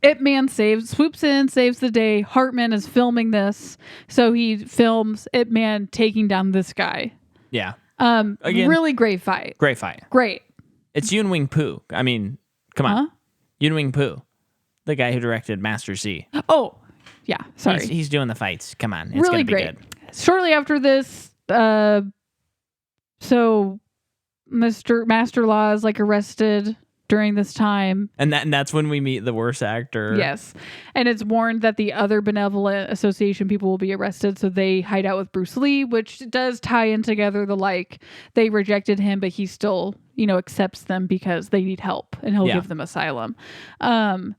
Ip Man swoops in, saves the day. Hartman is filming this, so he films Ip Man taking down this guy. Yeah. Again, really great fight. Great fight. Great. It's Yuen Wing Pu. I mean, come on. Yuen Wing Pu, the guy who directed Master Z. Oh, yeah. Sorry. He's doing the fights. Come on. It's really gonna be great. good. Shortly after this, so Mr. Master Law is arrested during this time. And that's when we meet the worst actor. Yes. And it's warned that the other benevolent association people will be arrested, so they hide out with Bruce Lee, which does tie in together they rejected him, but he still, accepts them because they need help and he'll give them asylum. Well,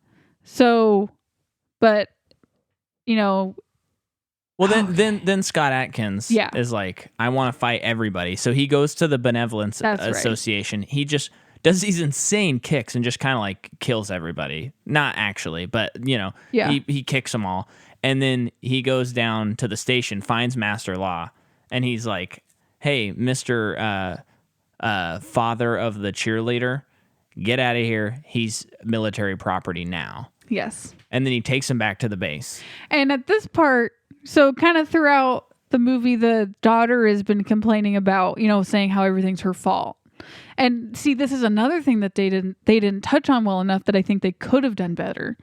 then Scott Adkins is like, I want to fight everybody. So he goes to the Benevolence Association. Right. He just does these insane kicks and just kind of kills everybody. Not actually, but he kicks them all. And then he goes down to the station, finds Master Law, and he's like, hey, Mr. Father of the cheerleader, get out of here. He's military property now. Yes. And then he takes him back to the base. And at this part, so kind of throughout the movie, the daughter has been complaining about, saying how everything's her fault. And see, this is another thing that they didn't touch on well enough that I think they could have done better,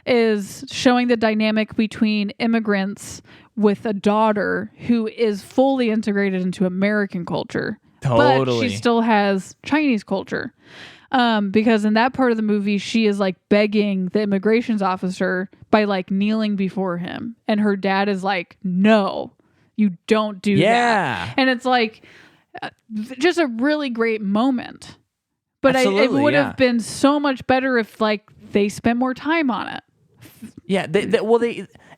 is showing the dynamic between immigrants with a daughter who is fully integrated into American culture. Totally. But she still has Chinese culture. Because in that part of the movie, she is begging the immigrations officer by kneeling before him. And her dad is like, no, you don't do that. And it's just a really great moment. But it would have been so much better if they spent more time on it. Yeah.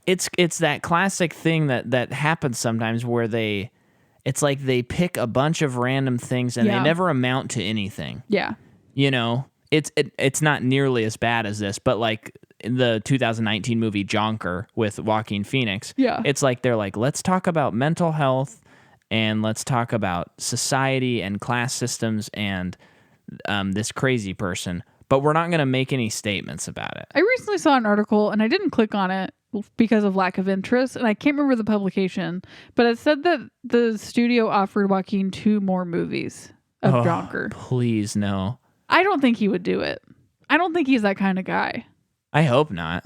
It's that classic thing that happens sometimes where they pick a bunch of random things and they never amount to anything. Yeah. It's not nearly as bad as this, but in the 2019 movie Jonker with Joaquin Phoenix, it's they're let's talk about mental health and let's talk about society and class systems and this crazy person, but we're not going to make any statements about it. I recently saw an article and I didn't click on it because of lack of interest, and I can't remember the publication, but it said that the studio offered Joaquin 2 more movies of Jonker. Please, no. I don't think he would do it. I don't think he's that kind of guy. I hope not.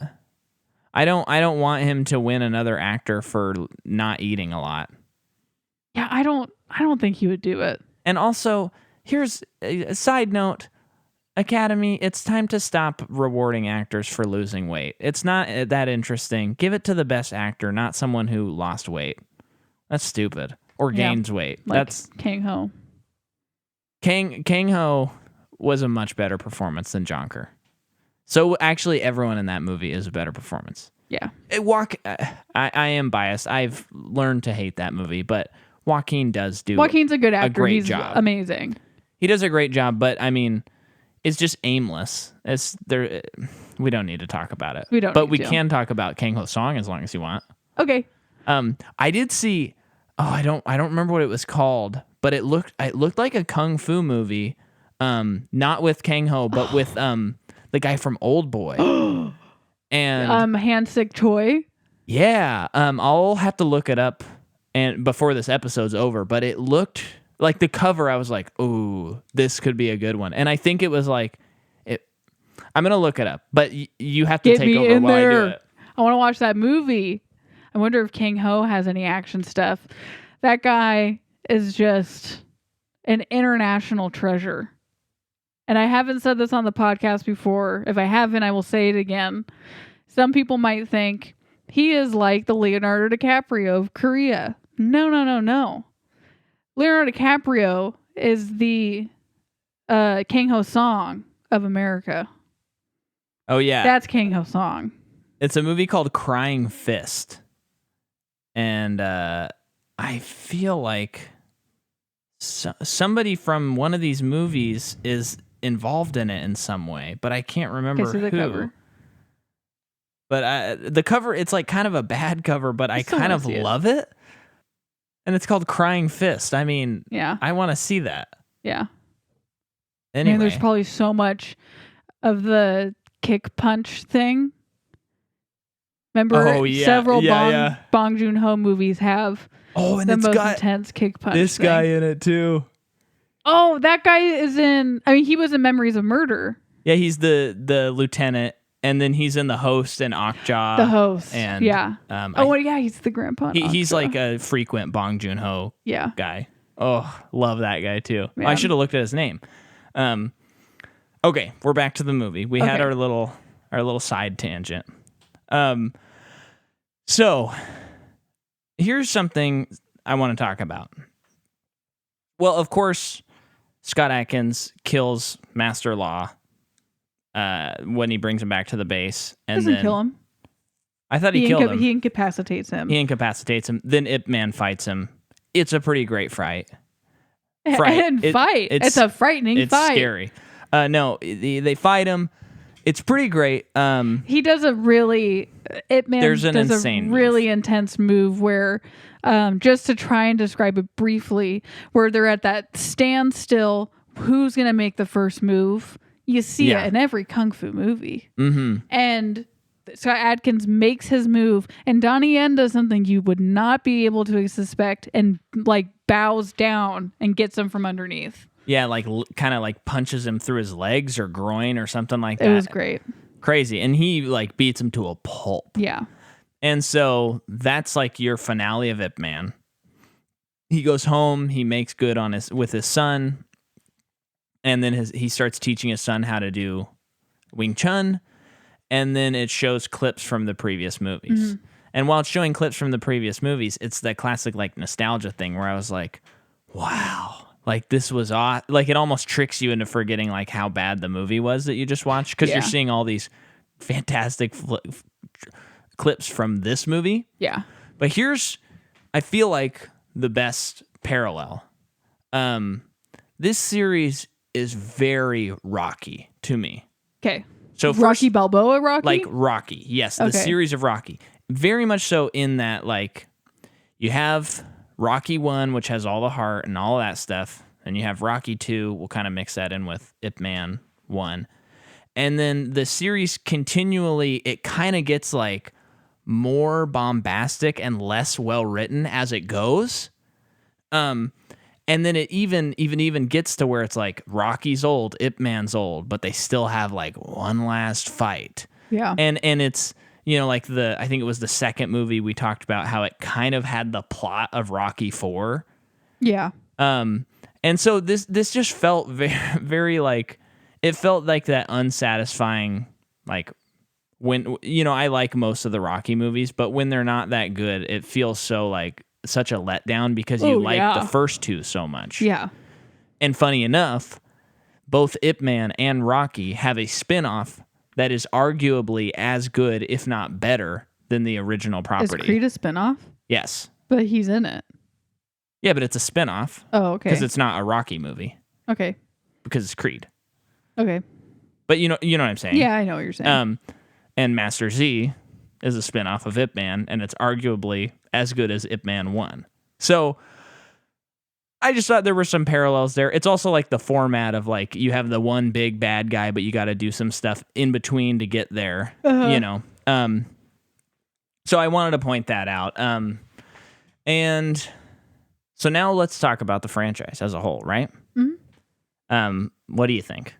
I don't want him to win another actor for not eating a lot. Yeah, I don't think he would do it. And also, here's a side note. Academy, it's time to stop rewarding actors for losing weight. It's not that interesting. Give it to the best actor, not someone who lost weight. That's stupid. Or Yeah. gains weight. Like That's Kang Ho. Kang Ho was a much better performance than Jonker. So actually, everyone in that movie is a better performance. Yeah. I am biased. I've learned to hate that movie, but Joaquin does do Joaquin's a good actor. great He's job. amazing. He does a great job, but I mean, it's just aimless. It's there. We don't need to talk about it. We don't But need we to. can talk about Kang Ho's song as long as you want. Okay. I did see. Oh, I don't remember what it was called, but it looked like a kung fu movie. Not with Kang Ho, but with the guy from Old Boy. And Han-sik Choi. yeah, I'll have to look it up and before this episode's over. But it looked like the cover. I was like, "Ooh, this could be a good one." And I think it was like it. I'm gonna look it up, but you have to Get take me over in while I do there. it. I want to watch that movie. I wonder if Kang Ho has any action stuff. That guy is just an international treasure. And I haven't said this on the podcast before. If I haven't, I will say it again. Some people might think he is like the Leonardo DiCaprio of Korea. No. Leonardo DiCaprio is the Kang Ho Song of America. Oh yeah, That's Kang Ho Song. it's a movie called Crying Fist, and I feel like somebody from one of these movies is involved in it in some way, but I can't remember Okay, so the who. cover. But the cover, it's like kind of a bad cover, but I still kind wanna of see it. love it. And it's called Crying Fist. I mean, Yeah. I want to see that. Yeah. Anyway, Man, there's probably so much of the kick punch thing. Remember, Oh, yeah. several Yeah, Bong Joon-ho movies have oh, and the it's most got intense kick punch this thing. guy in it too. Oh, that guy is in... I mean, he was in Memories of Murder. Yeah, he's the lieutenant, and then he's in The Host and Okja. The host. and yeah. Yeah, he's the grandpa. in he's Okja. like a frequent Bong Joon-ho Yeah. guy. Oh, love that guy too. Yeah. I should have looked at his name. Okay, we're back to the movie. We had Okay. our little side tangent. So here's something I want to talk about. Well, of course, Scott Adkins kills Master Law when he brings him back to the base, and Doesn't then kill him. I thought he killed him. He incapacitates him. He incapacitates him. Then Ip Man fights him. It's a pretty great fight. Fright. And fight. It's a frightening It's fight. scary. No, they fight him. It's pretty great. He does a really There's an does insane a move. really intense move where just to try and describe it briefly, where they're at that standstill, who's gonna make the first move? You see Yeah. it in every kung fu movie. Mm-hmm. And Scott Adkins makes his move, and Donnie Yen does something you would not be able to suspect, and like bows down and gets him from underneath. Yeah, like kind of like punches him through his legs or groin or something like that. It was great. Crazy. And he like beats him to a pulp. Yeah. And so that's like your finale of Ip Man. He goes home, he makes good on with his son, and then he starts teaching his son how to do Wing Chun, and then it shows clips from the previous movies. Mm-hmm. And while it's showing clips from the previous movies, it's that classic like nostalgia thing where I was like, wow, like this was like it almost tricks you into forgetting like how bad the movie was that you just watched because Yeah. you're seeing all these fantastic clips from this movie. Yeah. But here's, I feel like the best parallel. This series is very Rocky to me. Okay. So Rocky first, Balboa Rocky? like Rocky, yes, the Okay. series of Rocky, very much so in that like you have Rocky 1, which has all the heart and all that stuff, and you have Rocky 2. We'll kind of mix that in with Ip Man 1, and then the series continually it kind of gets like more bombastic and less well written as it goes. And then it even gets to where it's like Rocky's old, Ip Man's old, but they still have like one last fight. Yeah. And it's, you know, like I think it was the second movie we talked about how it kind of had the plot of Rocky 4 Yeah. And so this just felt very, very like, it felt like that unsatisfying, like when, I like most of the Rocky movies, but when they're not that good, it feels so like such a letdown because you like yeah. the first two so much. Yeah. And funny enough, both Ip Man and Rocky have a spin-off that is arguably as good, if not better, than the original property. Is Creed a spinoff? Yes. But he's in it. Yeah, but it's a spin-off Oh, okay. because it's not a Rocky movie Okay. because it's Creed. Okay. But you know what I'm saying. Yeah, I know what you're saying. And Master Z is a spin-off of Ip Man, and it's arguably as good as Ip Man 1. So I just thought there were some parallels there. It's also like the format of like you have the one big bad guy, but you got to do some stuff in between to get there, So I wanted to point that out. And so now let's talk about the franchise as a whole, right? Mm-hmm. What do you think?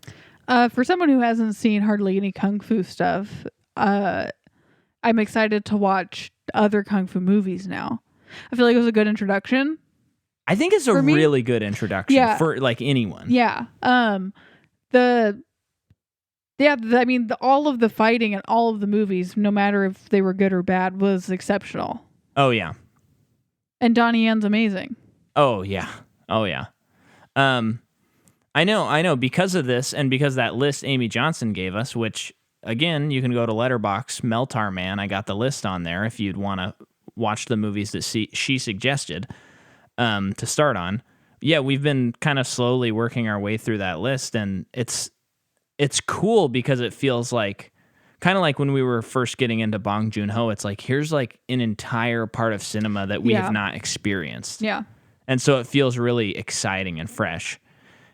For someone who hasn't seen hardly any kung fu stuff, I'm excited to watch other kung fu movies now. I feel like it was a good introduction. I think it's a really good introduction for like anyone. Yeah. All of the fighting in all of the movies, no matter if they were good or bad, was exceptional. Oh yeah. And Donnie Yen's amazing. Oh yeah. I know because of this and because that list Amy Johnson gave us, which again, you can go to Letterboxd, Meltar Man. I got the list on there if you'd want to watch the movies that she suggested to start on. Yeah, we've been kind of slowly working our way through that list, and it's cool because it feels like kind of like when we were first getting into Bong Joon-ho. It's like here's like an entire part of cinema that we have not experienced. Yeah. And so it feels really exciting and fresh.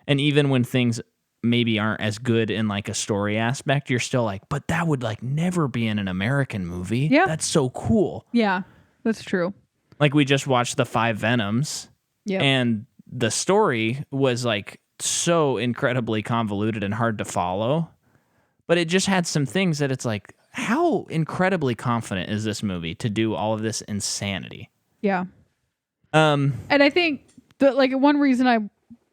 And even when things maybe aren't as good in like a story aspect, you're still like, but that would like never be in an American movie. Yeah. That's so cool. Yeah, that's true. Like we just watched The Five Venoms. Yeah. And the story was like so incredibly convoluted and hard to follow. But it just had some things that it's like, how incredibly confident is this movie to do all of this insanity? Yeah. And I think that like one reason I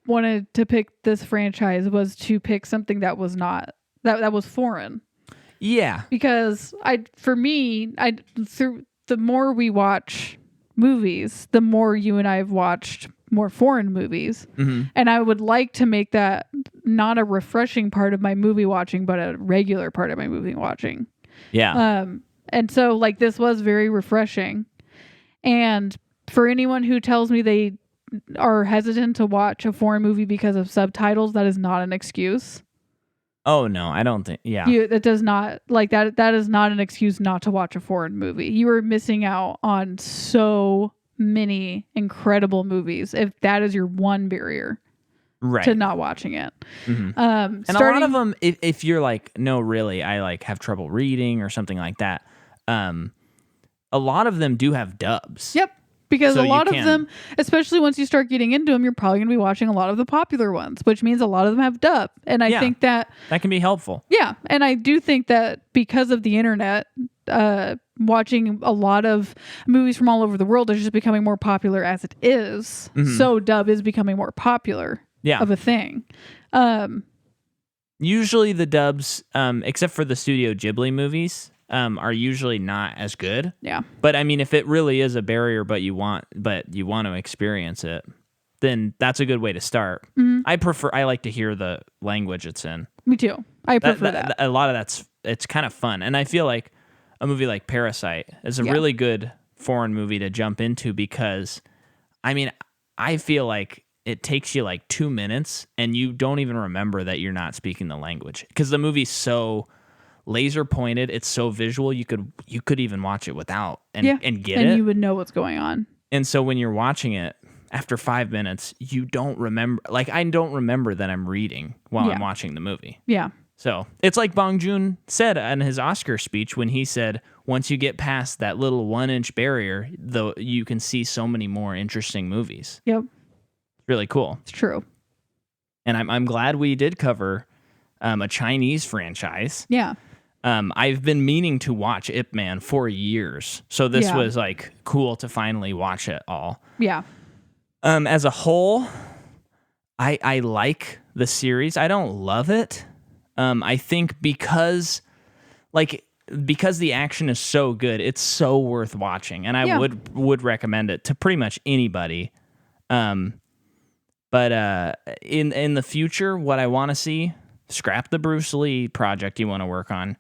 wanted to pick this franchise was to pick something that was not that was foreign. Yeah. Because through the more we watch movies, the more you and I have watched more foreign movies. Mm-hmm. And I would like to make that not a refreshing part of my movie watching, but a regular part of my movie watching. Yeah. And so like this was very refreshing. And for anyone who tells me they are hesitant to watch a foreign movie because of subtitles, that is not an excuse. Oh no, I don't think. Yeah, it does not like that. That is not an excuse not to watch a foreign movie. You are missing out on so many incredible movies if that is your one barrier, right, to not watching it. Mm-hmm. And a lot of them, if you're like, no, really, I like have trouble reading or something like that. A lot of them do have dubs. Yep. Because so a lot of them, especially once you start getting into them, you're probably going to be watching a lot of the popular ones, which means a lot of them have dub. And I think that can be helpful. Yeah. And I do think that because of the internet, watching a lot of movies from all over the world is just becoming more popular as it is. Mm-hmm. So dub is becoming more popular of a thing. Usually the dubs, except for the Studio Ghibli movies, are usually not as good. Yeah. But I mean, if it really is a barrier, but you want to experience it, then that's a good way to start. Mm-hmm. I like to hear the language it's in. Me too. I prefer that. A lot of it's kind of fun. And I feel like a movie like Parasite is a really good foreign movie to jump into because, I mean, I feel like it takes you like 2 minutes and you don't even remember that you're not speaking the language because the movie's so laser pointed, it's so visual, you could even watch it without and get it. And you would know what's going on. And so when you're watching it, after 5 minutes, you don't remember, like I don't remember that I'm reading while I'm watching the movie. Yeah. So it's like Bong Joon said in his Oscar speech when he said, once you get past that little 1-inch barrier, though, you can see so many more interesting movies. Yep. Really cool. It's true. And I'm glad we did cover a Chinese franchise. Yeah. I've been meaning to watch Ip Man for years, so this was like cool to finally watch it all. Yeah. As a whole, I like the series. I don't love it. I think because the action is so good, it's so worth watching, and I would recommend it to pretty much anybody. But in the future, what I want to see, scrap the Bruce Lee project you want to work on,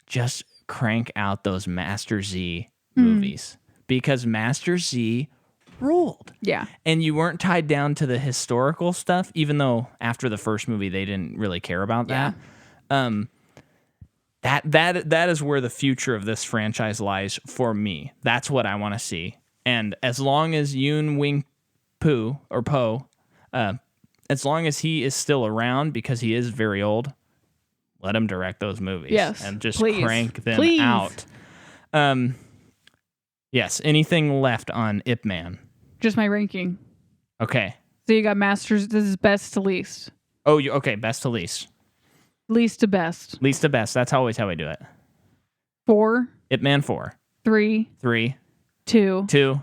just crank out those Master Z movies, because Master Z ruled. Yeah. And you weren't tied down to the historical stuff, even though after the first movie they didn't really care about that. That is where the future of this franchise lies for me. That's what I want to see. And as long as Yuen Wing Po, as long as he is still around, because he is very old, let him direct those movies. Yes, and just please. crank them out. Yes. Anything left on Ip Man? Just my ranking. Okay. So you got Masters. This is best to least. Oh, okay. Best to least. Least to best. Least to best. That's always how I do it. 4, Ip Man 4. 3, 3, 2, 2,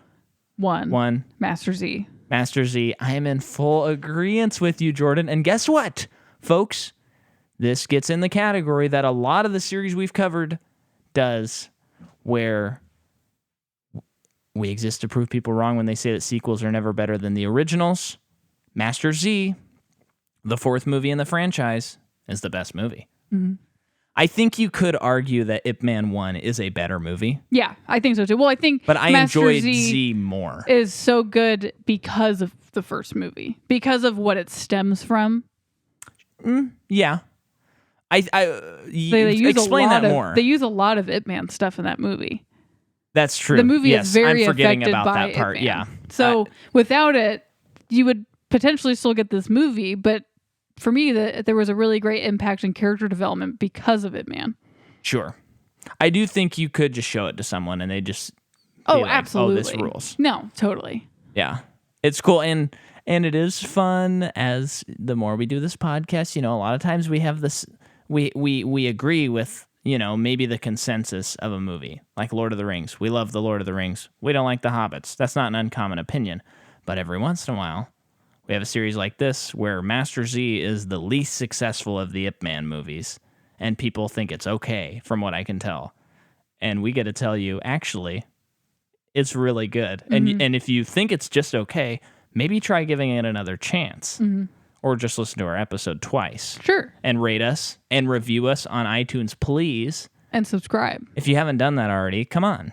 1. 1. Master Z. Master Z. I am in full agreement with you, Jordan. And guess what, folks? This gets in the category that a lot of the series we've covered does, where we exist to prove people wrong when they say that sequels are never better than the originals. Master Z, the 4th movie in the franchise, is the best movie. Mm-hmm. I think you could argue that Ip Man 1 is a better movie. Yeah, I think so too. Well, I think but I Master enjoyed Z more. Is so good because of the first movie, because of what it stems from. Yeah. They use explain that more. They use a lot of Ip Man stuff in that movie. That's true. The movie is very I'm forgetting affected about by that part. Ip Man. Yeah. So without it, you would potentially still get this movie, but for me, there was a really great impact in character development because of Ip Man. Sure. I do think you could just show it to someone and they just absolutely. Oh, this rules. No, totally. Yeah. It's cool. And it is fun as the more we do this podcast, a lot of times we have this, we agree with, maybe the consensus of a movie, like Lord of the Rings. We love the Lord of the Rings. We don't like the Hobbits. That's not an uncommon opinion. But every once in a while, we have a series like this where Master Z is the least successful of the Ip Man movies, and people think it's okay, from what I can tell. And we get to tell you, actually, it's really good. Mm-hmm. And if you think it's just okay, maybe try giving it another chance. Mm-hmm. Or just listen to our episode twice. Sure. And rate us and review us on iTunes, please. And subscribe. If you haven't done that already, come on.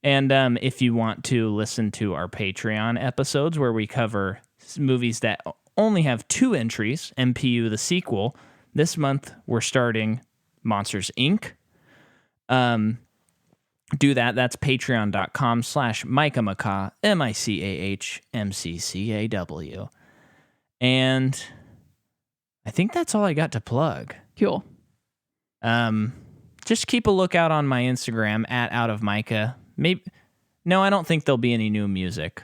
And if you want to listen to our Patreon episodes where we cover movies that only have 2 entries, MPU the sequel, this month we're starting Monsters, Inc. Do that. That's patreon.com/MicahMcCaw, MICAHMCCAW. And I think that's all I got to plug. Cool. Just keep a lookout on my Instagram @OutOfMicah. No, I don't think there'll be any new music.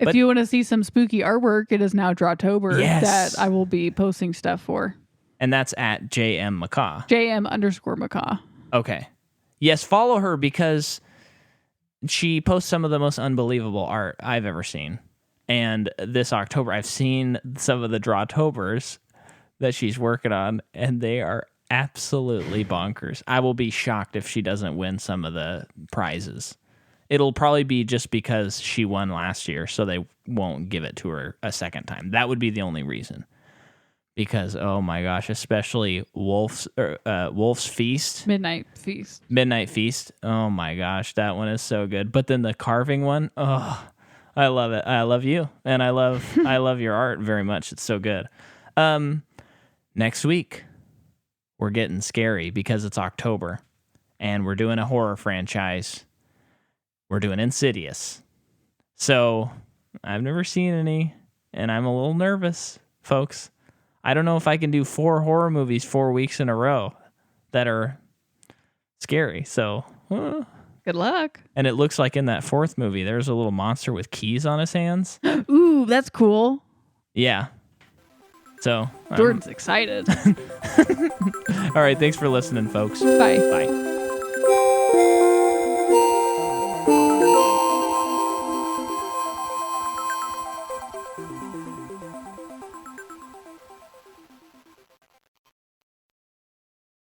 If you want to see some spooky artwork, it is now Drawtober Yes. that I will be posting stuff for. And that's @JMMcCaw. JM_McCaw. Okay. Yes, follow her because she posts some of the most unbelievable art I've ever seen. And this October, I've seen some of the Drawtobers that she's working on, and they are absolutely bonkers. I will be shocked if she doesn't win some of the prizes. It'll probably be just because she won last year, so they won't give it to her a second time. That would be the only reason. Because, oh my gosh, especially Wolf's Feast. Midnight Feast. Oh my gosh, that one is so good. But then the carving one, oh, I love it. I love you, and I love your art very much. It's so good. Next week, we're getting scary because it's October, and we're doing a horror franchise. We're doing Insidious. So I've never seen any, and I'm a little nervous, folks. I don't know if I can do 4 horror movies 4 weeks in a row that are scary. So, good luck. And it looks like in that 4th movie, there's a little monster with keys on his hands. Ooh, that's cool. Yeah. So, Jordan's excited. all right. Thanks for listening, folks. Bye. Bye.